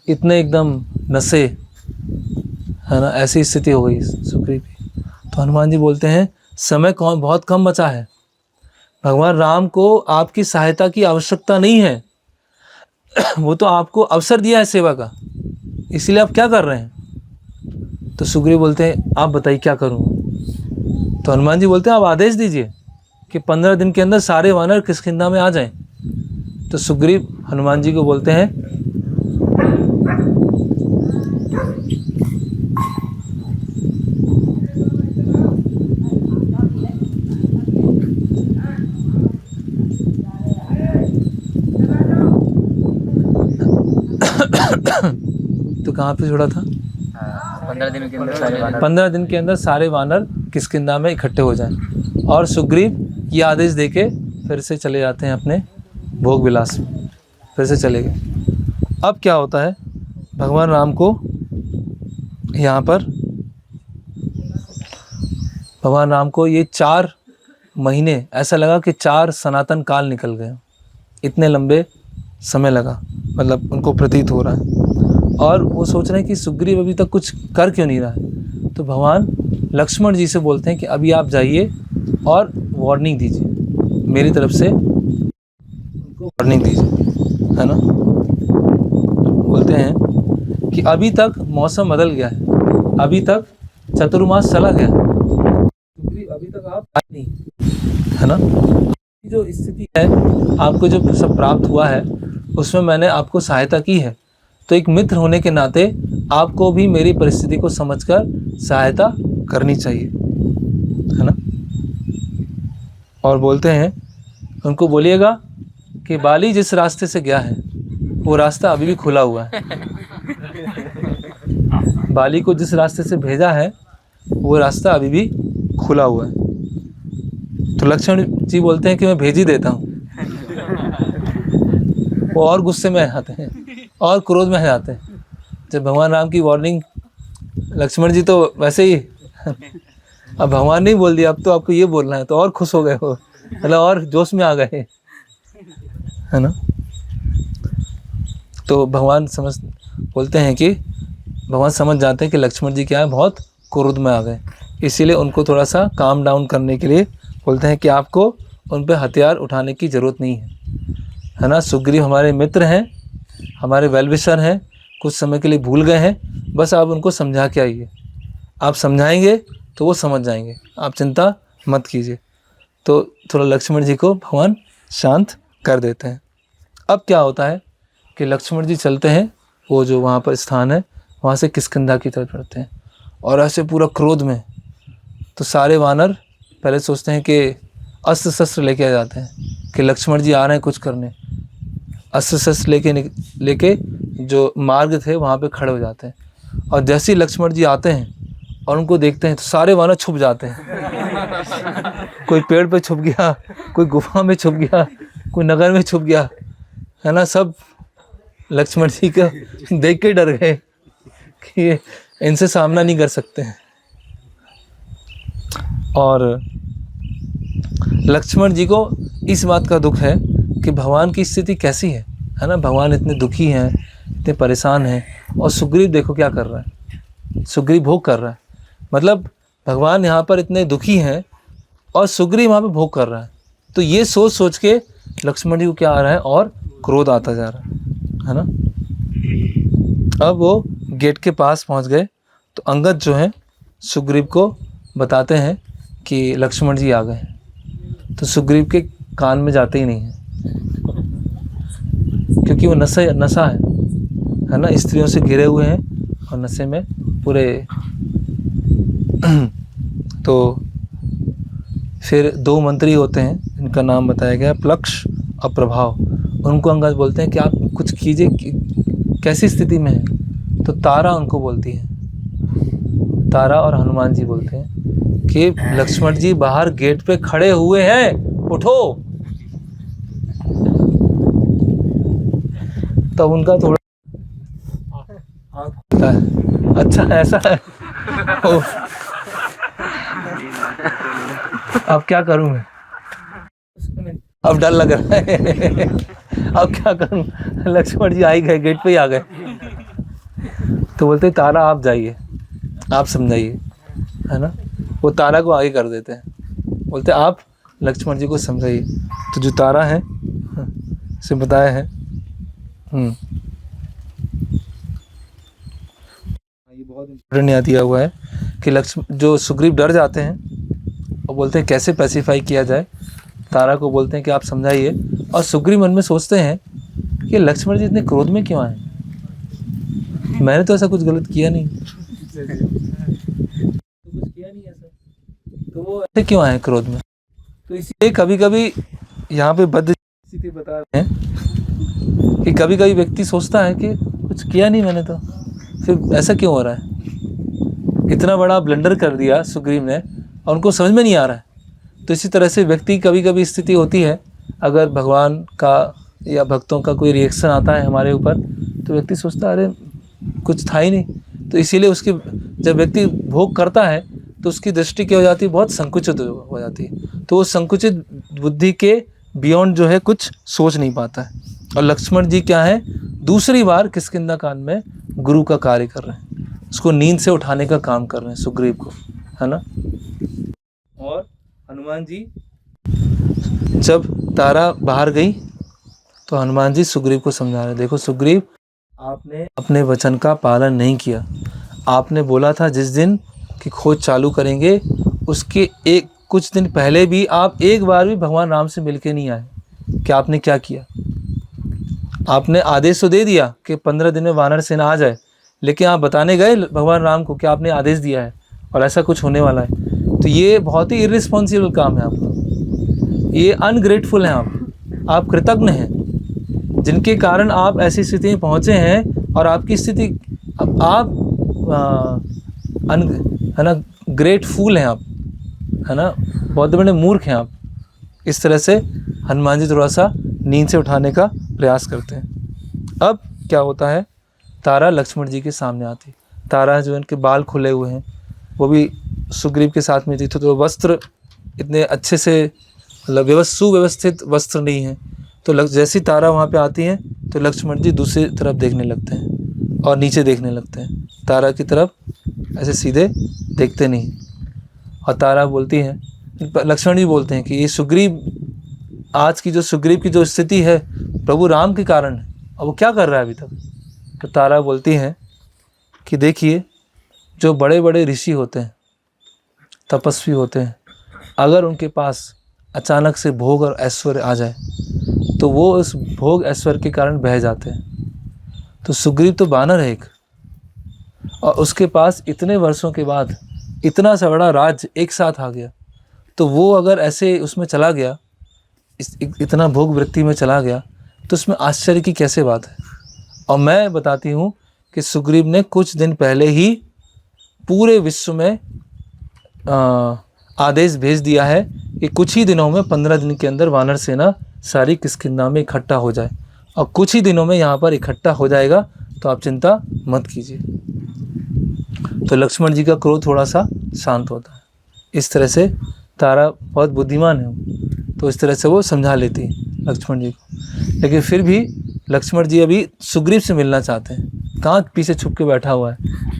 इतने एकदम नशे, है ना, ऐसी स्थिति हो गई सुग्रीव की। तो हनुमान जी बोलते हैं समय बहुत कम बचा है, भगवान राम को आपकी सहायता की आवश्यकता नहीं है, वो तो आपको अवसर दिया है सेवा का, इसीलिए आप क्या कर रहे हैं? तो सुग्रीव बोलते हैं आप बताइए क्या करूं? तो हनुमान जी बोलते हैं आप आदेश दीजिए कि 15 दिन के अंदर सारे वानर किष्किंधा में आ जाएं। तो सुग्रीव हनुमान जी को बोलते हैं तो कहाँ पे छोड़ा था? 15 दिन के अंदर सारे वानर 15 दिन के अंदर सारे वानर किष्किंधा में इकट्ठे हो जाएं। और सुग्रीव ये आदेश देके फिर से चले जाते हैं अपने भोग विलास में, फिर से चले गए। अब क्या होता है, भगवान राम को यहाँ पर भगवान राम को ये 4 महीने ऐसा लगा कि 4 सनातन काल निकल गए, इतने लंबे समय लगा, मतलब उनको प्रतीत हो रहा है। और वो सोच रहे हैं कि सुग्रीव अभी तक कुछ कर क्यों नहीं रहा है। तो भगवान लक्ष्मण जी से बोलते हैं कि अभी आप जाइए और वार्निंग दीजिए, मेरी तरफ से उनको वार्निंग दीजिए, है ना। बोलते हैं कि अभी तक मौसम बदल गया है, अभी तक चतुर्मास चला गया है, अभी तक आप आए नहीं, है ना। जो स्थिति है, आपको जो सब प्राप्त हुआ है उसमें मैंने आपको सहायता की है, तो एक मित्र होने के नाते आपको भी मेरी परिस्थिति को समझकर सहायता करनी चाहिए, है ना। और बोलते हैं उनको बोलिएगा कि बाली जिस रास्ते से गया है वो रास्ता अभी भी खुला हुआ है। बाली को जिस रास्ते से भेजा है वो रास्ता अभी भी खुला हुआ है। तो लक्ष्मण जी बोलते हैं कि मैं भेज ही देता हूँ। वो और गुस्से में आते हैं और क्रोध में आ जाते हैं। जब भगवान राम की वार्निंग, लक्ष्मण जी तो वैसे ही अब भगवान ने बोल दिया, अब तो आपको ये बोलना है, तो और खुश हो गए हो, मतलब और जोश में आ गए, है ना। तो भगवान बोलते हैं कि भगवान समझ जाते हैं कि लक्ष्मण जी क्या है, बहुत क्रोध में आ गए, इसीलिए उनको थोड़ा सा काम डाउन करने के लिए बोलते हैं कि आपको उन पर हथियार उठाने की ज़रूरत नहीं है, है ना। सुग्रीव हमारे मित्र हैं, हमारे वेल विशर हैं, कुछ समय के लिए भूल गए हैं, बस आप उनको समझा के आइए। आप समझाएंगे तो वो समझ जाएंगे, आप चिंता मत कीजिए। तो थोड़ा लक्ष्मण जी को भगवान शांत कर देते हैं। अब क्या होता है कि लक्ष्मण जी चलते हैं, वो जो वहाँ पर स्थान है वहाँ से किष्किंधा की तरफ बढ़ते हैं, और ऐसे पूरा क्रोध में। तो सारे वानर पहले सोचते हैं कि अस्त्र शस्त्र लेके आ जाते हैं कि लक्ष्मण जी आ रहे हैं कुछ करने। अस्त्र शस्त्र लेके जो मार्ग थे वहाँ पे खड़े हो जाते हैं, और जैसे ही लक्ष्मण जी आते हैं और उनको देखते हैं तो सारे वानर छुप जाते हैं। कोई पेड़ पे छुप गया, कोई गुफा में छुप गया, कोई नगर में छुप गया, है ना। सब लक्ष्मण जी का देख के डर गए कि ये इनसे सामना नहीं कर सकते हैं। और लक्ष्मण जी को इस बात का दुख है कि भगवान की स्थिति कैसी है ना। भगवान इतने दुखी हैं, इतने परेशान हैं, और सुग्रीव देखो क्या कर रहा है। सुग्रीव भोग कर रहा है, मतलब भगवान यहाँ पर इतने दुखी हैं और सुग्रीव वहाँ पे भोग कर रहा है। तो ये सोच सोच के लक्ष्मण जी को क्या आ रहा है, और क्रोध आता जा रहा है ना। अब वो गेट के पास पहुँच गए तो अंगद जो है सुग्रीव को बताते हैं कि लक्ष्मण जी आ गए हैं। तो सुग्रीव के कान में जाते ही नहीं है, क्योंकि वो नशा है ना, स्त्रियों से घिरे हुए हैं और नशे में पूरे। तो फिर दो मंत्री होते हैं, इनका नाम बताया गया प्लक्ष और प्रभाव। उनको अंगद बोलते हैं कि आप कुछ कीजिए, कैसी स्थिति में है। तो तारा उनको बोलती है, तारा और हनुमान जी बोलते हैं कि लक्ष्मण जी बाहर गेट पे खड़े हुए हैं, उठो। तब उनका थोड़ा खुलता है, अच्छा ऐसा है। अब क्या करूं मैं, अब डर लग रहा है। अब क्या करूं, लक्ष्मण जी आ ही गए, गेट पे ही आ गए। तो बोलते तारा आप जाइए, आप समझाइए, है ना। वो तारा को आगे कर देते हैं, बोलते आप लक्ष्मण जी को समझाइए। तो जो तारा है से बताया है। ये बहुत इम्पोर्टेंट यहाँ दिया हुआ है कि जो सुग्रीव डर जाते हैं और बोलते हैं कैसे पैसिफाई किया जाए। तारा को बोलते हैं कि आप समझाइए, और सुग्रीव मन में सोचते हैं कि लक्ष्मण जी इतने क्रोध में क्यों आए, मैंने तो ऐसा कुछ गलत किया नहीं, कुछ किया नहीं ऐसा, तो वो ऐसे क्यों आए क्रोध में। तो इसलिए कभी कभी यहाँ पे बद्ध स्थिति बता रहे हैं कि कभी कभी व्यक्ति सोचता है कि कुछ किया नहीं मैंने, तो फिर ऐसा क्यों हो रहा है। इतना बड़ा ब्लंडर कर दिया सुग्रीव ने और उनको समझ में नहीं आ रहा है। तो इसी तरह से व्यक्ति कभी कभी स्थिति होती है, अगर भगवान का या भक्तों का कोई रिएक्शन आता है हमारे ऊपर, तो व्यक्ति सोचता है अरे कुछ था ही नहीं। तो इसीलिए उसकी जब व्यक्ति भोग करता है तो उसकी दृष्टि क्या हो जाती है, बहुत संकुचित हो जाती है। तो वो संकुचित बुद्धि के बियॉन्ड जो है कुछ सोच नहीं पाता है। और लक्ष्मण जी क्या है, दूसरी बार किष्किंधा कांड में गुरु का कार्य कर रहे हैं, उसको नींद से उठाने का काम कर रहे हैं सुग्रीव को, है ना। और हनुमान जी जब तारा बाहर गई तो हनुमान जी सुग्रीव को समझा रहे, देखो सुग्रीव, आपने अपने वचन का पालन नहीं किया। आपने बोला था जिस दिन की खोज चालू करेंगे उसके कुछ दिन पहले भी आप एक बार भी भगवान राम से मिलके नहीं आए। कि आपने क्या किया, आपने आदेश तो दे दिया कि 15 दिन में वानर सेना आ जाए, लेकिन आप बताने गए भगवान राम को कि आपने आदेश दिया है और ऐसा कुछ होने वाला है। तो ये बहुत ही इर्रिस्पॉन्सिबल काम है आपका, ये अनग्रेटफुल हैं आप कृतज्ञ हैं, जिनके कारण आप ऐसी स्थिति में पहुँचे हैं। और आपकी स्थिति, आप है ना, ग्रेटफुल हैं आप, है ना, बहुत बड़े मूर्ख हैं आप। इस तरह से हनुमान जी थोड़ा सा नींद से उठाने का प्रयास करते हैं। अब क्या होता है, तारा लक्ष्मण जी के सामने आती। तारा जो इनके बाल खुले हुए हैं, वो भी सुग्रीव के साथ में थी, तो वस्त्र इतने अच्छे से, मतलब सुव्यवस्थित वस्त्र नहीं है। तो जैसी तारा वहाँ पे आती है तो लक्ष्मण जी दूसरी तरफ देखने लगते हैं और नीचे देखने लगते हैं, तारा की तरफ ऐसे सीधे देखते नहीं। और तारा बोलती है, लक्ष्मण जी बोलते हैं कि ये सुग्रीव, आज की जो सुग्रीव की जो स्थिति है प्रभु राम के कारण है। और वो क्या कर रहा है अभी तक, तो तारा बोलती हैं कि देखिए, जो बड़े बड़े ऋषि होते हैं, तपस्वी होते हैं, अगर उनके पास अचानक से भोग और ऐश्वर्य आ जाए तो वो उस भोग ऐश्वर्य के कारण बह जाते हैं। तो सुग्रीव तो बानर है एक, और उसके पास इतने वर्षों के बाद इतना सा बड़ा राज्य एक साथ आ गया, तो वो अगर ऐसे उसमें चला गया, इतना भोग वृत्ति में चला गया, तो उसमें आश्चर्य की कैसे बात है। और मैं बताती हूँ कि सुग्रीव ने कुछ दिन पहले ही पूरे विश्व में आदेश भेज दिया है कि कुछ ही दिनों में 15 दिन के अंदर वानर सेना सारी किष्किंधा में इकट्ठा हो जाए, और कुछ ही दिनों में यहाँ पर इकट्ठा हो जाएगा, तो आप चिंता मत कीजिए। तो लक्ष्मण जी का क्रोध थोड़ा सा शांत होता है। इस तरह से तारा बहुत बुद्धिमान है, तो इस तरह से वो समझा लेती है लक्ष्मण जी को। लेकिन फिर भी लक्ष्मण जी अभी सुग्रीव से मिलना चाहते हैं। कहाँ पीछे छुप के बैठा हुआ है,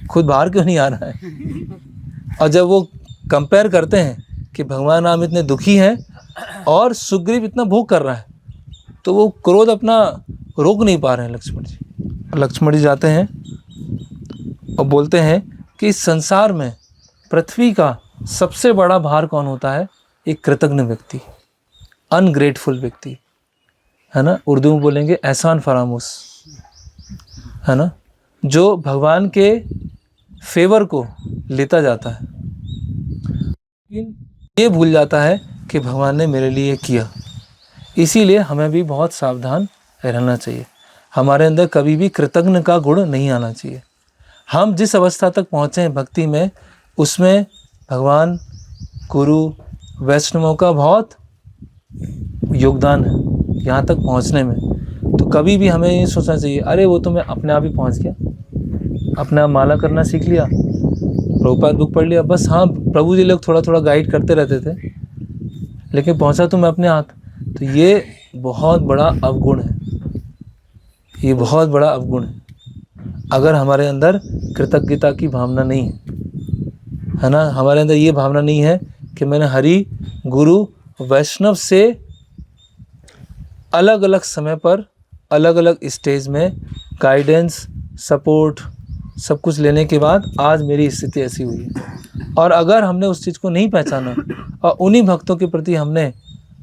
खुद बाहर क्यों नहीं आ रहा है। और जब वो कंपेयर करते हैं कि भगवान राम इतने दुखी हैं और सुग्रीव इतना भोग कर रहा है, तो वो क्रोध अपना रोक नहीं पा रहे हैं लक्ष्मण जी। लक्ष्मण जी जाते हैं और बोलते हैं कि इस संसार में पृथ्वी का सबसे बड़ा भार कौन होता है? एक कृतज्ञ व्यक्ति, अनग्रेटफुल व्यक्ति, है ना। उर्दू में बोलेंगे एहसान फरामोश, है ना, जो भगवान के फेवर को लेता जाता है लेकिन ये भूल जाता है कि भगवान ने मेरे लिए किया। इसीलिए हमें भी बहुत सावधान रहना चाहिए। हमारे अंदर कभी भी कृतज्ञ का गुण नहीं आना चाहिए। हम जिस अवस्था तक पहुँचे हैं भक्ति में, उसमें भगवान, गुरु, वैष्णवों का बहुत योगदान है यहाँ तक पहुँचने में। तो कभी भी हमें ये सोचना चाहिए, अरे वो तो मैं अपने आप ही पहुँच गया, अपने आप माला करना सीख लिया, प्रभुपाद बुक पढ़ लिया, बस। हाँ, प्रभु जी लोग थोड़ा थोड़ा गाइड करते रहते थे, लेकिन पहुँचा तो मैं अपने हाथ। तो ये बहुत बड़ा अवगुण है, ये बहुत बड़ा अवगुण है अगर हमारे अंदर कृतज्ञता की भावना नहीं है ना। हमारे अंदर ये भावना नहीं है कि मैंने हरि, गुरु, वैष्णव से अलग अलग समय पर, अलग अलग स्टेज में गाइडेंस, सपोर्ट, सब कुछ लेने के बाद आज मेरी स्थिति ऐसी हुई है। और अगर हमने उस चीज़ को नहीं पहचाना और उन्हीं भक्तों के प्रति हमने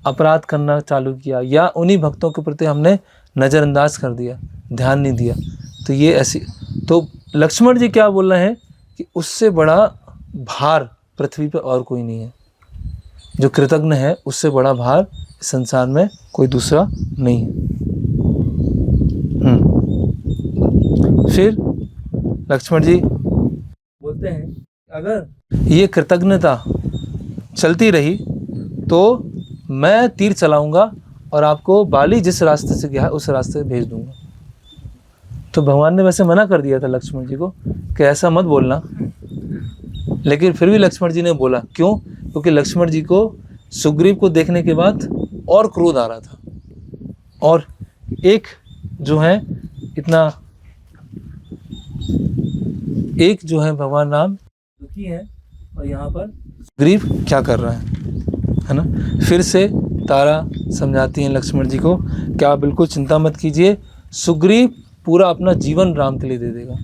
अपराध करना चालू किया, या उन्हीं भक्तों के प्रति हमने नज़रअंदाज कर दिया, ध्यान नहीं दिया, तो ये ऐसी। तो लक्ष्मण जी क्या बोल रहे हैं कि उससे बड़ा भार पृथ्वी पर और कोई नहीं है। जो कृतज्ञ है, उससे बड़ा भार इस संसार में कोई दूसरा नहीं है। फिर लक्ष्मण जी बोलते हैं, अगर ये कृतज्ञता चलती रही तो मैं तीर चलाऊंगा और आपको बाली जिस रास्ते से गया है उस रास्ते से भेज दूंगा। तो भगवान ने वैसे मना कर दिया था लक्ष्मण जी को कि ऐसा मत बोलना, लेकिन फिर भी लक्ष्मण जी ने बोला। क्यों? क्योंकि लक्ष्मण जी को सुग्रीव को देखने के बाद और क्रोध आ रहा था, और एक जो है इतना, एक जो है भगवान राम दुखी है, और यहाँ पर सुग्रीव क्या कर रहा है ना। फिर से तारा समझाती हैं लक्ष्मण जी को कि आप बिल्कुल चिंता मत कीजिए, सुग्रीव पूरा अपना जीवन राम के लिए दे देगा।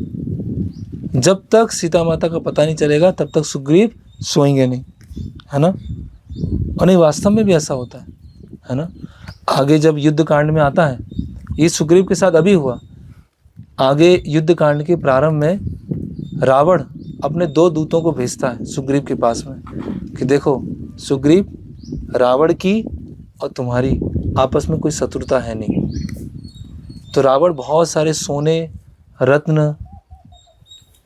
जब तक सीता माता का पता नहीं चलेगा तब तक सुग्रीव सोएंगे नहीं, है ना। और नहीं, वास्तव में भी ऐसा होता है ना। आगे जब युद्ध कांड में आता है, ये सुग्रीव के साथ अभी हुआ, आगे युद्ध कांड के प्रारंभ में रावण अपने 2 दूतों को भेजता है सुग्रीव के पास में कि देखो सुग्रीव, रावण की और तुम्हारी आपस में कोई शत्रुता है नहीं। तो रावण बहुत सारे सोने, रत्न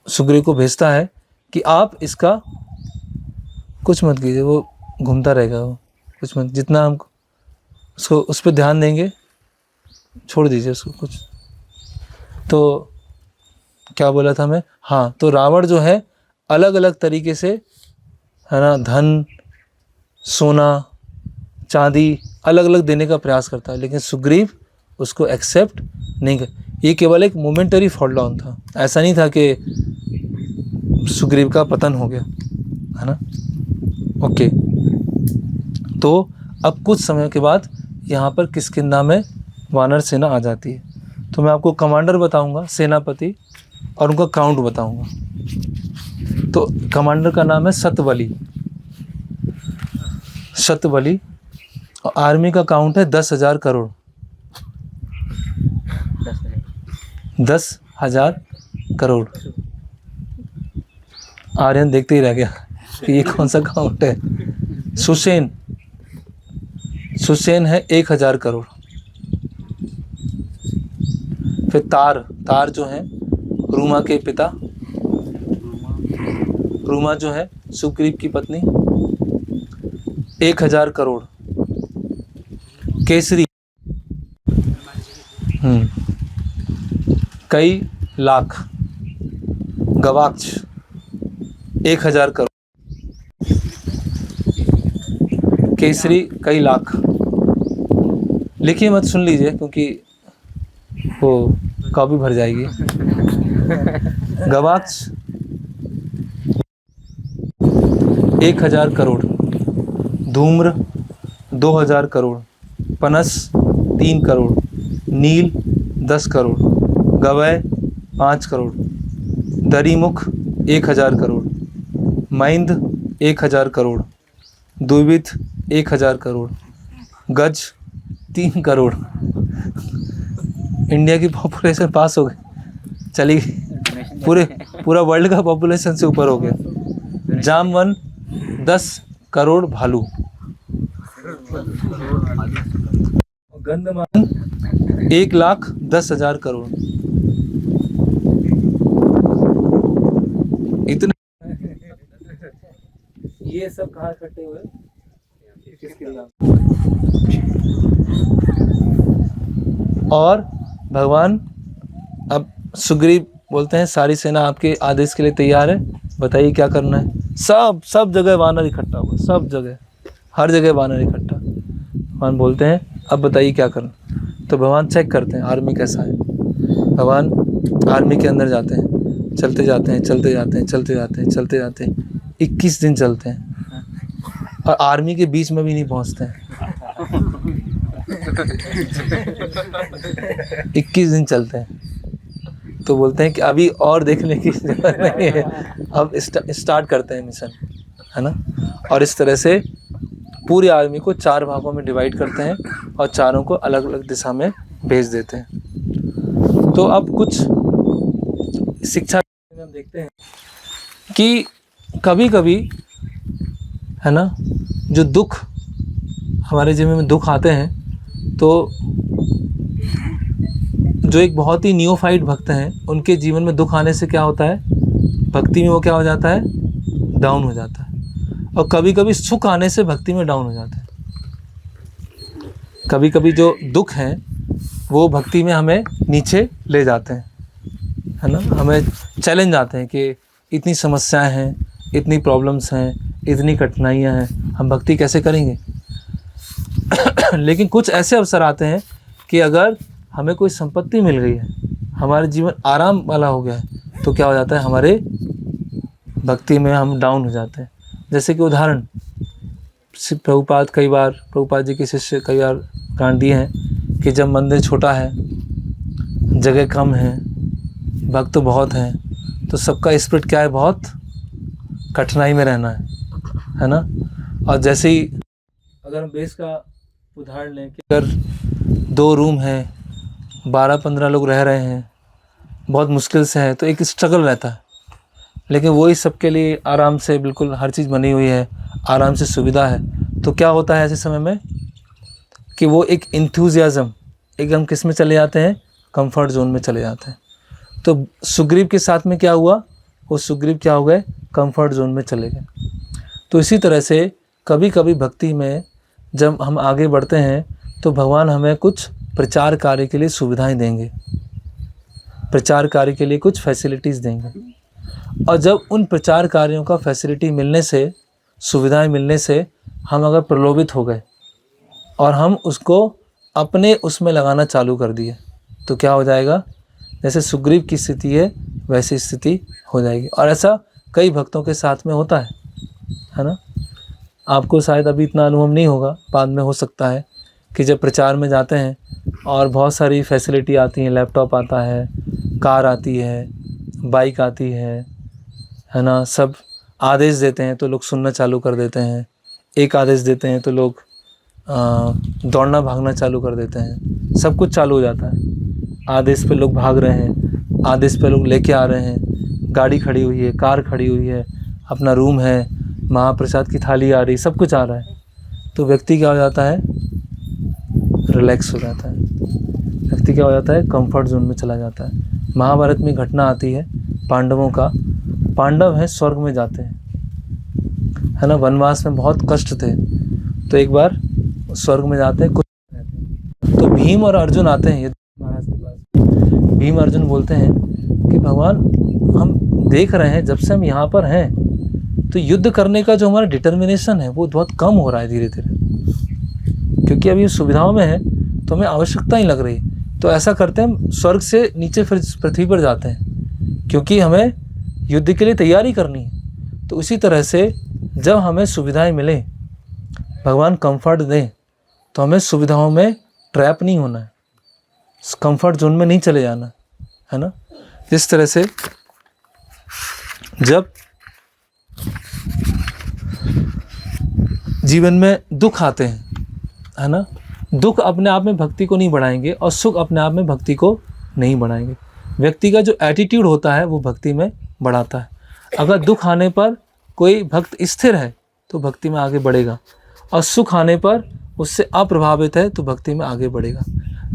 सुग्रीव को भेजता है कि आप इसका कुछ मत कीजिए, वो घूमता रहेगा, वो कुछ मत, जितना हम उसको उस पर ध्यान देंगे, छोड़ दीजिए उसको कुछ। तो क्या बोला था मैं, हाँ, तो रावण जो है अलग अलग तरीके से, है ना, धन, सोना, चांदी अलग अलग देने का प्रयास करता है, लेकिन सुग्रीव उसको एक्सेप्ट नहीं कर। ये केवल एक मोमेंटरी फॉल डाउन था, ऐसा नहीं था कि सुग्रीव का पतन हो गया, है ना। ओके, तो अब कुछ समय के बाद यहाँ पर किष्किंधा में वानर सेना आ जाती है। तो मैं आपको कमांडर बताऊंगा, सेनापति, और उनका काउंट बताऊंगा। तो कमांडर का नाम है सतबली, सतबली, और आर्मी का काउंट है 10,000 करोड़। 10,000 करोड़। आर्यन देखते ही रह गया कि ये कौन सा काउंट है। सुसेन, सुसेन है 1,000 करोड़। फिर तार, तार जो है रूमा के पिता, रूमा जो है सुग्रीव की पत्नी, 1,000 करोड़। केसरी कई लाख। गवाक्ष 1,000 करोड़। केसरी कई लाख। लिखिए मत, सुन लीजिए, क्योंकि वो कॉपी भर जाएगी। गवाक्ष 1,000 करोड़। धूम्र 2,000 करोड़। पनस 3 करोड़। नील 10 करोड़। गवय 5 करोड़। दरीमुख 1,000 करोड़। मैंद 1,000 करोड़। द्विविध 1,000 करोड़। गज 3 करोड़। इंडिया की पॉपुलेशन पास हो गई, चली गई, पूरा वर्ल्ड का पॉपुलेशन से ऊपर हो गया। जामवन 10 करोड़ भालू। गंधमान 1,10,000 करोड़। इतने ये सब कहाँ इकट्ठे हुए? किसके नाम? और भगवान अब सुग्रीव बोलते हैं सारी सेना आपके आदेश के लिए तैयार है, बताइए क्या करना है। सब जगह वानर इकट्ठा हुआ, सब जगह, हर जगह वानर इकट्ठा। भगवान बोलते हैं अब बताइए क्या करना। तो भगवान चेक करते हैं आर्मी कैसा है। भगवान आर्मी के अंदर जाते हैं, चलते जाते हैं, चलते जाते हैं, चलते जाते हैं, चलते जाते हैं। 21 दिन चलते हैं और आर्मी के बीच में भी नहीं पहुंचते हैं। 21 दिन चलते हैं। तो बोलते हैं कि अभी और देखने की जरूरत नहीं है, अब स्टार्ट करते हैं मिशन, है ना। और इस तरह से पूरी आर्मी को 4 भागों में डिवाइड करते हैं और चारों को अलग अलग दिशा में भेज देते हैं। तो अब कुछ शिक्षा में हम देखते हैं कि कभी कभी, है ना, जो दुख हमारे जीवन में दुख आते हैं, तो जो एक बहुत ही नियोफाइट भक्त हैं, उनके जीवन में दुख आने से क्या होता है, भक्ति में वो क्या हो जाता है, डाउन हो जाता है। और कभी कभी सुख आने से भक्ति में डाउन हो जाता है। कभी कभी जो दुख हैं वो भक्ति में हमें नीचे ले जाते हैं, है ना, हमें चैलेंज आते हैं कि इतनी समस्याएं हैं, इतनी प्रॉब्लम्स हैं, इतनी कठिनाइयां हैं, हम भक्ति कैसे करेंगे। लेकिन कुछ ऐसे अवसर आते हैं कि अगर हमें कोई संपत्ति मिल गई है, हमारे जीवन आराम वाला हो गया है, तो क्या हो जाता है, हमारे भक्ति में हम डाउन हो जाते हैं। जैसे कि उदाहरण, प्रभुपाद कई बार, प्रभुपाद जी के शिष्य कई बार गांठ दिए हैं कि जब मंदिर छोटा है, जगह कम है, भक्त बहुत हैं, तो सबका स्पिरिट क्या है, बहुत कठिनाई में रहना है ना। और जैसे ही अगर हम बेस का उदाहरण लें कि अगर 2 रूम हैं, 12-15 लोग रह रहे हैं, बहुत मुश्किल से है, तो एक स्ट्रगल रहता है। लेकिन वही सबके लिए आराम से बिल्कुल हर चीज़ बनी हुई है, आराम से सुविधा है, तो क्या होता है ऐसे समय में कि वो एक इंथुजियाज़म, एक हम किस में चले जाते हैं, कंफर्ट जोन में चले जाते हैं। तो सुग्रीव के साथ में क्या हुआ, वो सुग्रीव क्या हो गए, कंफर्ट जोन में चले गए। तो इसी तरह से कभी कभी भक्ति में जब हम आगे बढ़ते हैं तो भगवान हमें कुछ प्रचार कार्य के लिए सुविधाएं देंगे, प्रचार कार्य के लिए कुछ फैसिलिटीज़ देंगे। और जब उन प्रचार कार्यों का फैसिलिटी मिलने से, सुविधाएं मिलने से हम अगर प्रलोभित हो गए और हम उसको अपने उसमें लगाना चालू कर दिए, तो क्या हो जाएगा, जैसे सुग्रीव की स्थिति है वैसी स्थिति हो जाएगी। और ऐसा कई भक्तों के साथ में होता है ना। आपको शायद अभी इतना अनुभव नहीं होगा, बाद में हो सकता है कि जब प्रचार में जाते हैं और बहुत सारी फैसिलिटी आती हैं, लैपटॉप आता है, कार आती है, बाइक आती है ना। सब आदेश देते हैं तो लोग सुनना चालू कर देते हैं, एक आदेश देते हैं तो लोग दौड़ना भागना चालू कर देते हैं, सब कुछ चालू हो जाता है। आदेश पे लोग भाग रहे हैं, आदेश पे लोग लेके आ रहे हैं, गाड़ी खड़ी हुई है, कार खड़ी हुई है, अपना रूम है, महाप्रसाद की थाली आ रही, सब कुछ आ रहा है। तो व्यक्ति क्या हो जाता है, रिलैक्स हो जाता है, व्यक्ति क्या हो जाता है, कंफर्ट जोन में चला जाता है। महाभारत में घटना आती है पांडवों का, पांडव हैं स्वर्ग में जाते हैं, है ना, वनवास में बहुत कष्ट थे, तो एक बार स्वर्ग में जाते हैं, कुछ तो भीम और अर्जुन आते हैं ये महाराज के पास। भीम अर्जुन बोलते हैं कि भगवान, हम देख रहे हैं जब से हम यहाँ पर हैं तो युद्ध करने का जो हमारा डिटर्मिनेशन है वो बहुत कम हो रहा है धीरे धीरे, क्योंकि अभी सुविधाओं में है तो हमें आवश्यकता ही लग रही। तो ऐसा करते हैं, स्वर्ग से नीचे फिर पृथ्वी पर जाते हैं, क्योंकि हमें युद्ध के लिए तैयारी करनी है। तो उसी तरह से जब हमें सुविधाएं मिले, भगवान कंफर्ट दें, तो हमें सुविधाओं में ट्रैप नहीं होना है, कंफर्ट जोन में नहीं चले जाना है ना। जिस तरह से जब जीवन में दुख आते हैं, है ना, दुख अपने आप में भक्ति को नहीं बढ़ाएंगे और सुख अपने आप में भक्ति को नहीं बढ़ाएंगे। व्यक्ति का जो एटीट्यूड होता है वो भक्ति में बढ़ाता है। अगर दुख आने पर कोई भक्त स्थिर है तो भक्ति में आगे बढ़ेगा, और सुख आने पर उससे अप्रभावित है तो भक्ति में आगे बढ़ेगा।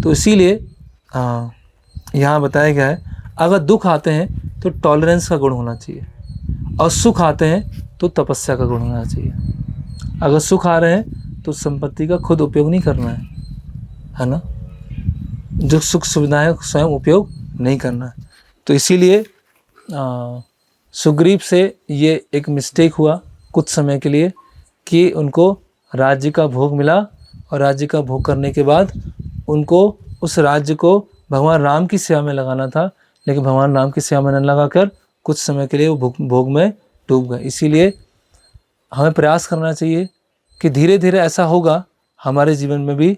तो इसीलिए यहाँ बताया गया है, अगर दुख आते हैं तो टॉलरेंस का गुण होना चाहिए, और सुख आते हैं तो तपस्या का गुण होना चाहिए। अगर सुख आ रहे हैं तो संपत्ति का खुद उपयोग नहीं करना है ना, जो सुख सुविधाएं स्वयं उपयोग नहीं करना है। तो इसीलिए सुग्रीव से ये एक मिस्टेक हुआ कुछ समय के लिए कि उनको राज्य का भोग मिला, और राज्य का भोग करने के बाद उनको उस राज्य को भगवान राम की सेवा में लगाना था, लेकिन भगवान राम की सेवा में न लगाकर कुछ समय के लिए वो भोग में डूब गए। इसीलिए हमें प्रयास करना चाहिए कि धीरे धीरे ऐसा होगा हमारे जीवन में भी,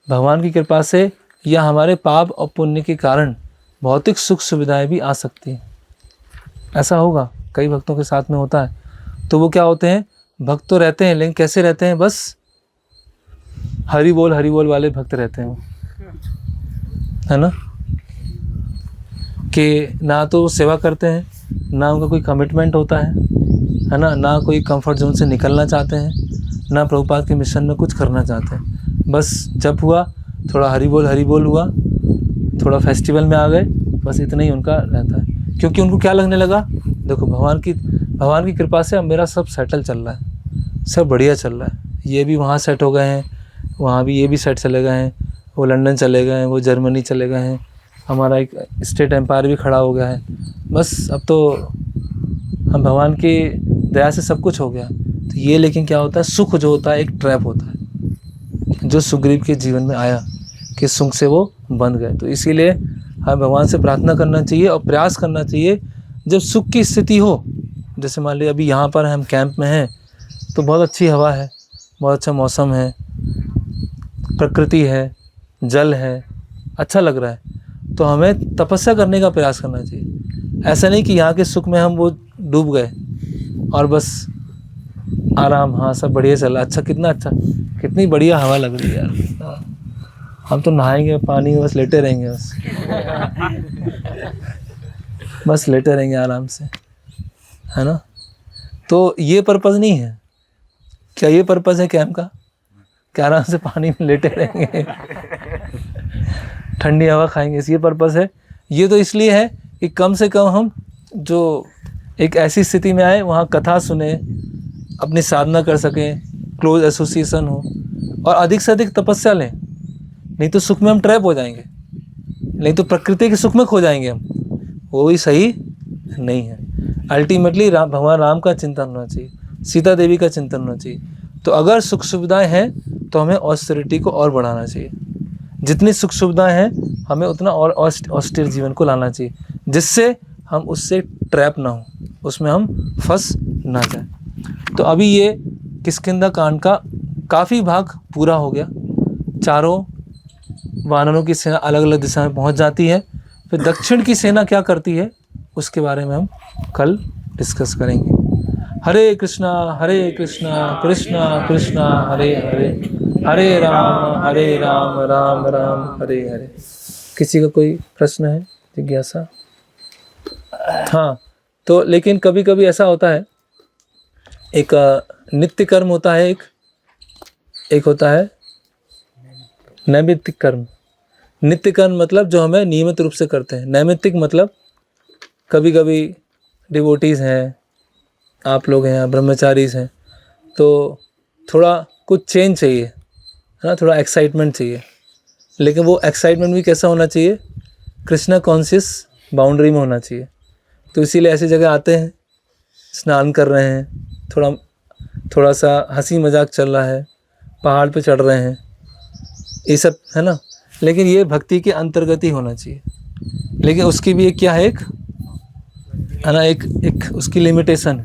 भगवान की कृपा से या हमारे पाप और पुण्य के कारण भौतिक सुख सुविधाएं भी आ सकती हैं। ऐसा होगा, कई भक्तों के साथ में होता है। तो वो क्या होते हैं, भक्त तो रहते हैं लेकिन कैसे रहते हैं, बस हरि बोल वाले भक्त रहते हैं वो, है ना, कि ना तो वो सेवा करते हैं, ना उनका कोई कमिटमेंट होता है ना कोई कंफर्ट जोन से निकलना चाहते हैं, ना प्रभुपाद के मिशन में कुछ करना चाहते हैं। बस जब हुआ थोड़ा हरि बोल हुआ, थोड़ा फेस्टिवल में आ गए, बस इतना ही उनका रहता है। क्योंकि उनको क्या लगने लगा, देखो भगवान की कृपा से अब मेरा सब सेटल चल रहा है, सब बढ़िया चल रहा है, ये भी वहाँ सेट हो गए हैं, वहाँ भी ये भी सेट चले गए हैं, वो लंदन चले गए हैं, वो जर्मनी चले गए हैं, हमारा एक स्टेट एम्पायर भी खड़ा हो गया है, बस अब तो हम भगवान की दया से सब कुछ हो गया। तो ये लेकिन क्या होता है, सुख जो होता है एक ट्रैप होता है, जो सुग्रीव के जीवन में आया कि सुख से वो बंध गए। तो इसीलिए हमें भगवान से प्रार्थना करना चाहिए और प्रयास करना चाहिए, जब सुख की स्थिति हो, जैसे मान लीजिए अभी यहाँ पर हम कैंप में हैं तो बहुत अच्छी हवा है, बहुत अच्छा मौसम है, प्रकृति है, जल है, अच्छा लग रहा है, तो हमें तपस्या करने का प्रयास करना चाहिए। ऐसा नहीं कि यहाँ के सुख में हम वो डूब गए और बस आराम, हाँ सब बढ़िया चल रहा, अच्छा कितना अच्छा, कितनी बढ़िया हवा लग रही है यार, हम तो नहाएंगे पानी में, बस लेटे रहेंगे, बस लेटे रहेंगे आराम से, है ना। तो ये पर्पज़ नहीं है क्या, ये पर्पज़ है कैंप का, क्या आराम से पानी में लेटे रहेंगे ठंडी हवा खाएंगे, ये पर्पज़ है। ये तो इसलिए है कि कम से कम हम जो एक ऐसी स्थिति में आए वहाँ कथा सुने, अपनी साधना कर सकें, क्लोज एसोसिएशन हो, और अधिक से अधिक तपस्या लें। नहीं तो सुख में हम ट्रैप हो जाएंगे, नहीं तो प्रकृति के सुख में खो जाएंगे हम, वो भी सही नहीं है। अल्टीमेटली भगवान राम का चिंतन होना चाहिए, सीता देवी का चिंतन होना चाहिए। तो अगर सुख सुविधाएं हैं तो हमें ऑस्टेरिटी को और बढ़ाना चाहिए, जितनी सुख सुविधाएं हैं हमें उतना और ऑस्टेर जीवन को लाना चाहिए, जिससे हम उससे ट्रैप ना हो, उसमें हम फंस ना जाए। तो अभी ये किष्किंधा कांड का काफ़ी भाग पूरा हो गया, चारों वानरों की सेना अलग अलग दिशा में पहुंच जाती है। फिर दक्षिण की सेना क्या करती है उसके बारे में हम कल डिस्कस करेंगे। हरे कृष्णा कृष्णा कृष्णा हरे हरे, हरे राम राम राम हरे हरे। किसी का कोई प्रश्न है, जिज्ञासा? हाँ, तो लेकिन कभी कभी ऐसा होता है, एक नित्य कर्म होता है, एक होता है नैमित्तिक कर्म। नित्य कर्म मतलब जो हमें नियमित रूप से करते हैं। नैमित्तिक मतलब कभी कभी डिवोटीज हैं, आप लोग हैं, ब्रह्मचारीज हैं, तो थोड़ा कुछ चेंज चाहिए, है ना, थोड़ा एक्साइटमेंट चाहिए। लेकिन वो एक्साइटमेंट भी कैसा होना चाहिए? कृष्णा कॉन्शियस बाउंड्री में होना चाहिए। तो इसीलिए ऐसी जगह आते हैं, स्नान कर रहे हैं, थोड़ा सा हंसी मजाक चल रहा है, पहाड़ पे चढ़ रहे हैं, ये सब है ना। लेकिन ये भक्ति के अंतर्गत ही होना चाहिए। लेकिन उसकी भी एक क्या है, एक है ना, एक उसकी लिमिटेशन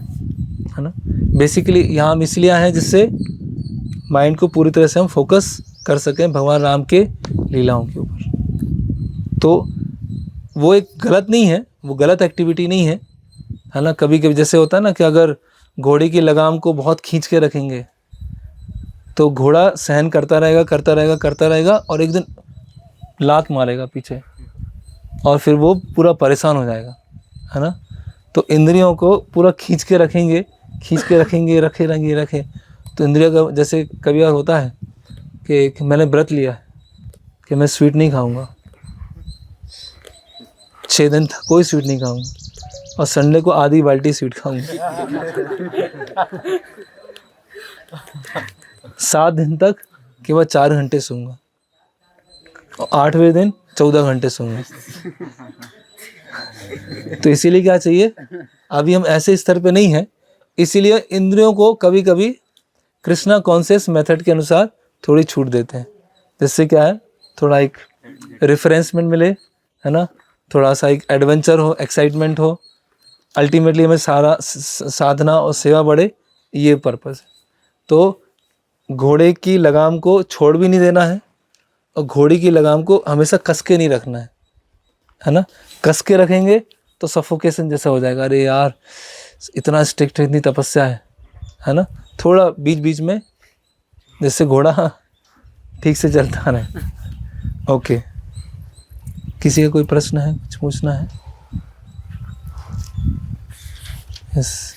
है ना। बेसिकली यहाँ हम इसलिए आए हैं जिससे माइंड को पूरी तरह से हम फोकस कर सकें भगवान राम के लीलाओं के ऊपर। तो वो एक गलत नहीं है, वो गलत एक्टिविटी नहीं है ना। कभी कभी जैसे होता है ना कि अगर घोड़े की लगाम को बहुत खींच के रखेंगे तो घोड़ा सहन करता रहेगा और एक दिन लात मारेगा पीछे और फिर वो पूरा परेशान हो जाएगा, है ना। तो इंद्रियों को पूरा खींच के रखेंगे, रखे तो इंद्रियों का जैसे कभी होता है कि मैंने व्रत लिया है कि मैं स्वीट नहीं खाऊंगा, 6 दिन तक कोई स्वीट नहीं खाऊंगा और संडे को आधी बाल्टी स्वीट खाऊंगा। 7 दिन तक केवल 4 घंटे सोऊंगा और 8वें दिन 14 घंटे सोऊंगा। तो इसीलिए क्या चाहिए, अभी हम ऐसे स्तर पे नहीं है, इसीलिए इंद्रियों को कभी कभी कृष्णा कॉन्शियस मेथड के अनुसार थोड़ी छूट देते हैं, जिससे क्या है, थोड़ा एक रिफ्रेशमेंट मिले, है ना, थोड़ा सा एक एडवेंचर हो, एक्साइटमेंट हो, अल्टीमेटली हमें सारा साधना और सेवा बढ़े, ये पर्पस है। तो घोड़े की लगाम को छोड़ भी नहीं देना है और घोड़े की लगाम को हमेशा कस के नहीं रखना है ना। कस के रखेंगे तो सफोकेशन जैसा हो जाएगा, अरे यार इतना स्ट्रिक्ट, इतनी तपस्या है ना। थोड़ा बीच बीच में जिससे घोड़ा ठीक से चलता रहे। ओके, किसी का कोई प्रश्न है, कुछ पूछना है? यस।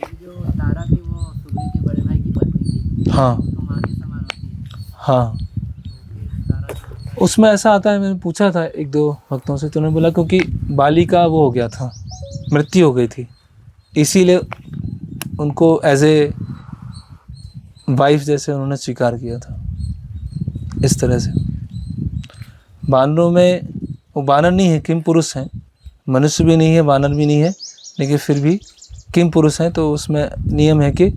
जो तारा थी वो सुग्रीव के बड़े भाई की पत्नी थी। हाँ तो माँ के समान होती है। हाँ, तारा उसमें ऐसा आता है, मैंने पूछा था 1-2 भक्तों से, तो उन्होंने बोला क्योंकि बाली का वो हो गया था, मृत्यु हो गई थी, इसीलिए उनको एज ए वाइफ जैसे उन्होंने स्वीकार किया था। इस तरह से वानरों में, वो वानर नहीं है, किम पुरुष हैं, मनुष्य भी नहीं है, वानर भी नहीं है, लेकिन फिर भी किम पुरुष हैं, तो उसमें नियम है कि,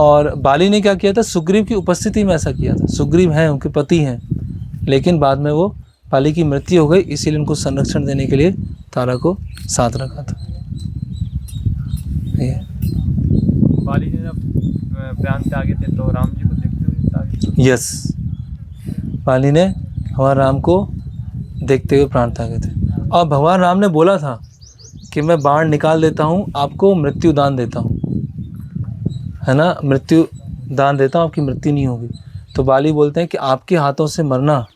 और बाली ने क्या किया था, सुग्रीव की उपस्थिति में ऐसा किया था। सुग्रीव हैं, उनके पति हैं, लेकिन बाद में वो बाली की मृत्यु हो गई, इसीलिए उनको संरक्षण देने के लिए तारा को साथ रखा था। ये बाली ने जब प्राण त्यागे थे तो राम जी को देखते हुए त्यागे? यस, बाली ने भगवान राम को देखते हुए प्राण त्यागे थे। और भगवान राम ने बोला था कि मैं बाण निकाल देता हूँ, आपको मृत्यु दान देता हूँ, है ना, मृत्यु दान देता हूँ, आपकी मृत्यु नहीं होगी। तो बाली बोलते हैं कि आपके हाथों से मरना,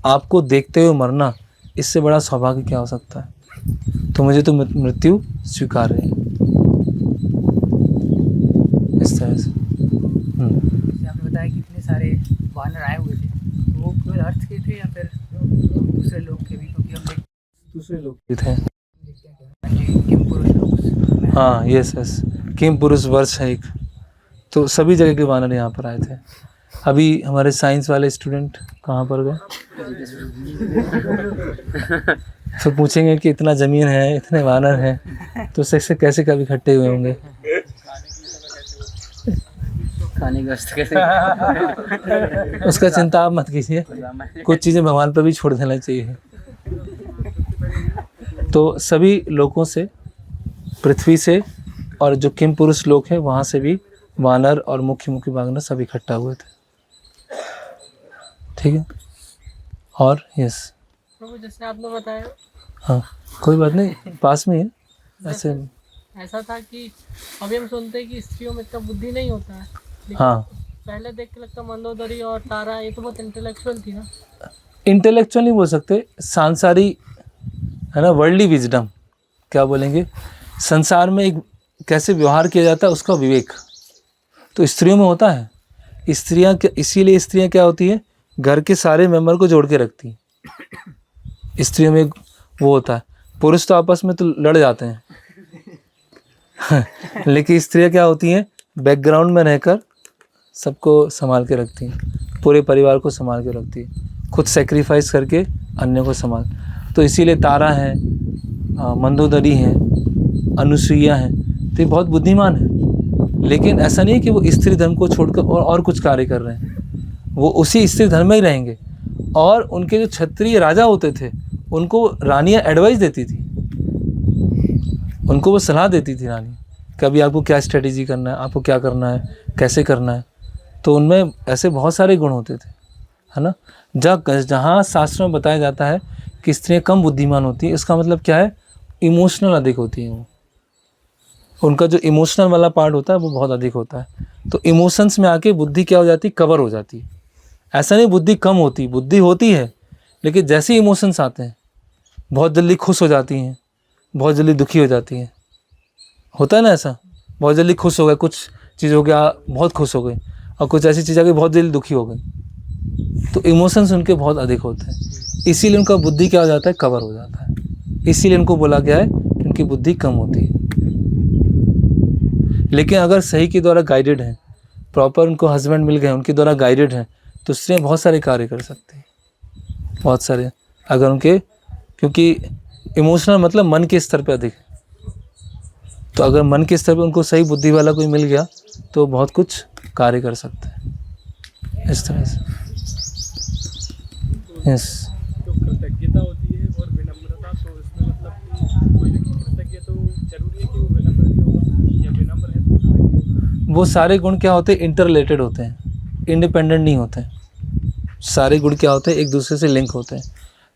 आपको देखते हुए मरना, इससे बड़ा सौभाग्य क्या हो सकता है। तो मुझे तो मृत्यु स्वीकार है। इस तरह से जैसे आपने बताया कि इतने सारे वानर आए हुए थे, तो वो केवल अर्थ के थे या फिर दूसरे लोग के भी? क्योंकि हम दूसरे लोग भी थे। किम पुरुष लोग। हाँ, यस, किम पुरुष वर्ष है एक, तो सभी जगह के वानर यहाँ पर आए थे। अभी हमारे साइंस वाले स्टूडेंट कहाँ पर गए? फिर पूछेंगे कि इतना ज़मीन है, इतने वानर हैं, तो उससे कैसे कभी इकट्ठे हुए होंगे। खाने की व्यवस्था कैसे? उसका चिंता आप मत कीजिए, कुछ चीज़ें भगवान पर भी छोड़ देना चाहिए। तो सभी लोगों से, पृथ्वी से, और जो किम पुरुष लोग हैं वहाँ से भी वानर और मुख्य वानर सब इकट्ठा हुए थे। ठीक है। और यस, प्रभु जैसे आपने बताया, हाँ कोई बात नहीं, पास में ही है ऐसे। ऐसा था कि अभी हम सुनते हैं कि स्त्रियों में इतना बुद्धि नहीं होता है, लेकिन हाँ, पहले देख के लगता मंदोदरी और तारा ये तो बहुत इंटेलेक्चुअल थी ना। इंटेलेक्चुअल नहीं बोल सकते, सांसारिक है ना, वर्ल्डली विजडम क्या बोलेंगे, संसार में एक कैसे व्यवहार किया जाता है उसका विवेक तो स्त्रियों में होता है। स्त्रियां इसीलिए स्त्रियां क्या होती है, घर के सारे मेंबर को जोड़ के रखती हैं। स्त्रियों में एक वो होता है, पुरुष तो आपस में तो लड़ जाते हैं लेकिन स्त्रियां क्या होती हैं, बैकग्राउंड में रहकर सबको संभाल के रखती हैं, पूरे परिवार को संभाल के रखती है, खुद सेक्रीफाइस करके अन्य को संभाल। तो इसीलिए तारा है, मंदोदरी है, अनुसुईया है, तो ये बहुत बुद्धिमान है। लेकिन ऐसा नहीं है कि वो स्त्री धर्म को छोड़कर और कुछ कार्य कर रहे हैं, वो उसी स्त्री धर्म में ही रहेंगे। और उनके जो क्षत्रिय राजा होते थे उनको रानियाँ एडवाइस देती थी, उनको वो सलाह देती थी रानी, कभी आपको क्या स्ट्रेटेजी करना है, आपको क्या करना है, कैसे करना है। तो उनमें ऐसे बहुत सारे गुण होते थे, है ना। जहाँ शास्त्रों में बताया जाता है कि स्त्रियाँ कम बुद्धिमान होती हैं, इसका मतलब क्या है, इमोशनल अधिक होती हैं वो, उनका जो इमोशनल वाला पार्ट होता है वो बहुत अधिक होता है। तो इमोशंस में आके बुद्धि क्या हो जाती है, कवर हो जाती है। ऐसा नहीं बुद्धि कम होती, बुद्धि होती है, लेकिन जैसे इमोशंस आते हैं बहुत जल्दी खुश हो जाती हैं, बहुत जल्दी दुखी हो जाती हैं, होता है ना ऐसा, बहुत जल्दी खुश हो गए, कुछ चीज़ हो गया बहुत खुश हो गई, और कुछ ऐसी चीज़ आ गई बहुत जल्दी दुखी हो गई। तो इमोशंस उनके बहुत अधिक होते हैं, इसीलिए उनका बुद्धि क्या हो जाता है, कवर हो जाता है। इसीलिए उनको बोला गया है कि उनकी बुद्धि कम होती है। लेकिन अगर सही के द्वारा गाइडेड हैं, प्रॉपर उनको हस्बैंड मिल गए, उनके द्वारा गाइडेड हैं, तो स्त्रियाँ बहुत सारे कार्य कर सकती हैं, बहुत सारे, अगर उनके, क्योंकि इमोशनल मतलब मन के स्तर पे अधिक है। तो अगर मन के स्तर पे उनको सही बुद्धि वाला कोई मिल गया तो बहुत कुछ कार्य कर सकते हैं इस तरह से। यस, जो कृतज्ञता होती है और विनम्रता, तो इसमें मतलब कि कोई व्यक्ति कृतज्ञ तो जरूरी है कि वो विनम्र भी होगा, या विनम्र है तो कृतज्ञ होगा? वो सारे गुण क्या होते हैं, इंटर रिलेटेड होते हैं, इंडिपेंडेंट नहीं होते हैं। सारे गुण क्या होते हैं, एक दूसरे से लिंक होते हैं।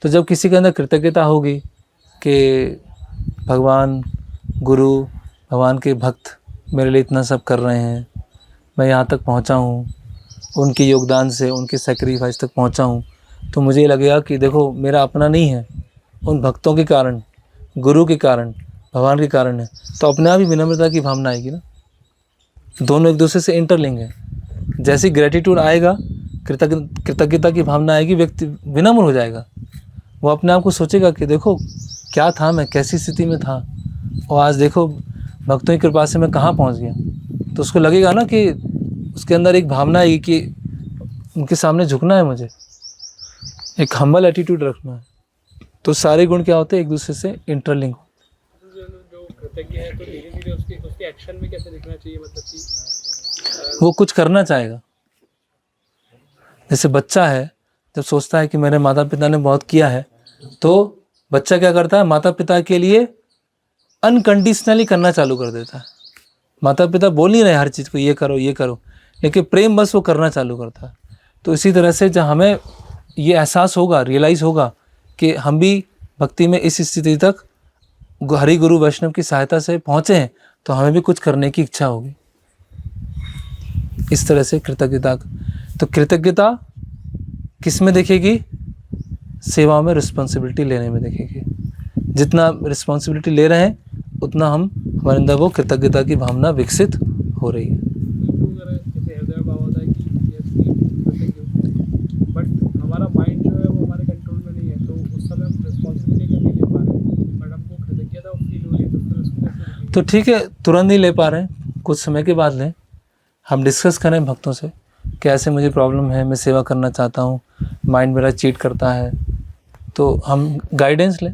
तो जब किसी के अंदर कृतज्ञता होगी कि भगवान, गुरु, भगवान के भक्त मेरे लिए इतना सब कर रहे हैं, मैं यहाँ तक पहुँचा हूँ, उनके योगदान से, उनके सेक्रीफाइस तक पहुँचा हूँ, तो मुझे लगेगा कि देखो मेरा अपना नहीं है, उन भक्तों के कारण, गुरु के कारण, भगवान के कारण है। तो अपने आप ही विनम्रता की भावना आएगी ना, दोनों एक दूसरे से इंटरलिंक है। जैसे ग्रेटिट्यूड आएगा, कृतज्ञता की भावना आएगी, व्यक्ति विनम्र हो जाएगा, वो अपने आप को सोचेगा कि देखो क्या था, मैं कैसी स्थिति में था, और आज देखो भक्तों की कृपा से मैं कहाँ पहुँच गया। तो उसको लगेगा ना कि उसके अंदर एक भावना आएगी कि उनके सामने झुकना है, मुझे एक हम्बल एटीट्यूड रखना है। तो सारे गुण क्या होते हैं, एक दूसरे से इंटरलिंक। जो कृतज्ञ है तो धीरे धीरे उसके एक्शन में कैसे दिखना चाहिए, मतलब कि वो कुछ करना चाहेगा। जैसे बच्चा है, जब सोचता है कि मेरे माता पिता ने बहुत किया है, तो बच्चा क्या करता है, माता पिता के लिए अनकंडीशनली करना चालू कर देता है। माता पिता बोल नहीं रहे हर चीज़ को ये करो ये करो, लेकिन प्रेम बस वो करना चालू करता है। तो इसी तरह से जब हमें ये एहसास होगा, रियलाइज़ होगा कि हम भी भक्ति में इस स्थिति तक हरि गुरु वैष्णव की सहायता से पहुँचे हैं, तो हमें भी कुछ करने की इच्छा होगी। इस तरह से कृतज्ञता, तो कृतज्ञता किस में दिखेगी, सेवा में रिस्पॉन्सिबिलिटी लेने में दिखेगी। जितना रिस्पॉन्सिबिलिटी ले रहे हैं उतना हमारे अंदर वो कृतज्ञता की भावना विकसित हो रही है। जैसे हृदय भाव होता है कि बट हमारा माइंड जो है वो हमारे कंट्रोल में नहीं है, तो उस समय हम रिस्पॉन्सिबिलिटी नहीं ले पा रहे हैं, बट हमको कृतज्ञता फील हो रही है, तो फिर उसको कैसे? तो ठीक है, तुरंत नहीं ले पा रहे हैं, कुछ समय के बाद लें। हम डिस्कस करें भक्तों से कि ऐसे मुझे प्रॉब्लम है, मैं सेवा करना चाहता हूँ, माइंड मेरा चीट करता है, तो हम गाइडेंस लें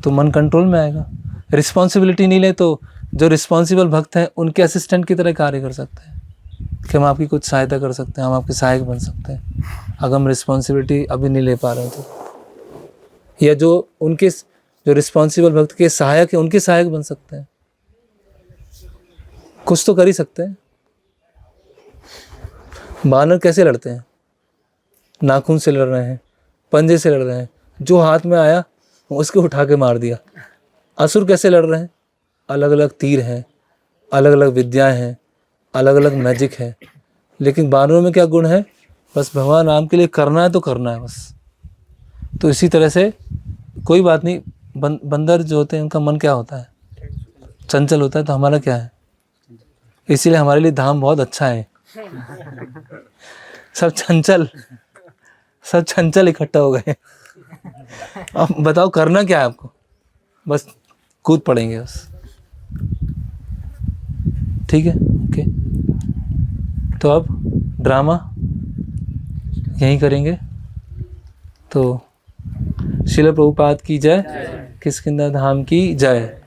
तो मन कंट्रोल में आएगा। रिस्पॉन्सिबिलिटी नहीं ले तो जो रिस्पॉन्सिबल भक्त हैं उनके असिस्टेंट की तरह कार्य कर सकते हैं कि हम आपकी कुछ सहायता कर सकते हैं, हम आपके सहायक बन सकते हैं, अगर हम रिस्पॉन्सिबिलिटी अभी नहीं ले पा रहे हैं तो। या जो रिस्पॉन्सिबल भक्त के सहायक हैं उनके सहायक बन सकते हैं, कुछ तो कर ही सकते हैं। बानर कैसे लड़ते हैं, नाखून से लड़ रहे हैं, पंजे से लड़ रहे हैं, जो हाथ में आया उसको उठा के मार दिया। असुर कैसे लड़ रहे हैं? अलग अलग तीर हैं, अलग अलग विद्याएं हैं, अलग अलग मैजिक है, लेकिन वानरों में क्या गुण है? बस भगवान राम के लिए करना है तो करना है बस। तो इसी तरह से कोई बात नहीं, बंदर जो होते हैं उनका मन क्या होता है? चंचल होता है। तो हमारा क्या है? इसीलिए हमारे लिए धाम बहुत अच्छा है। सब चंचल इकट्ठा हो गए। अब बताओ करना क्या है आपको? बस कूद पड़ेंगे बस। ठीक है, ओके। तो अब ड्रामा यहीं करेंगे। तो श्रील प्रभुपाद की जय, किष्किंधा धाम की जय।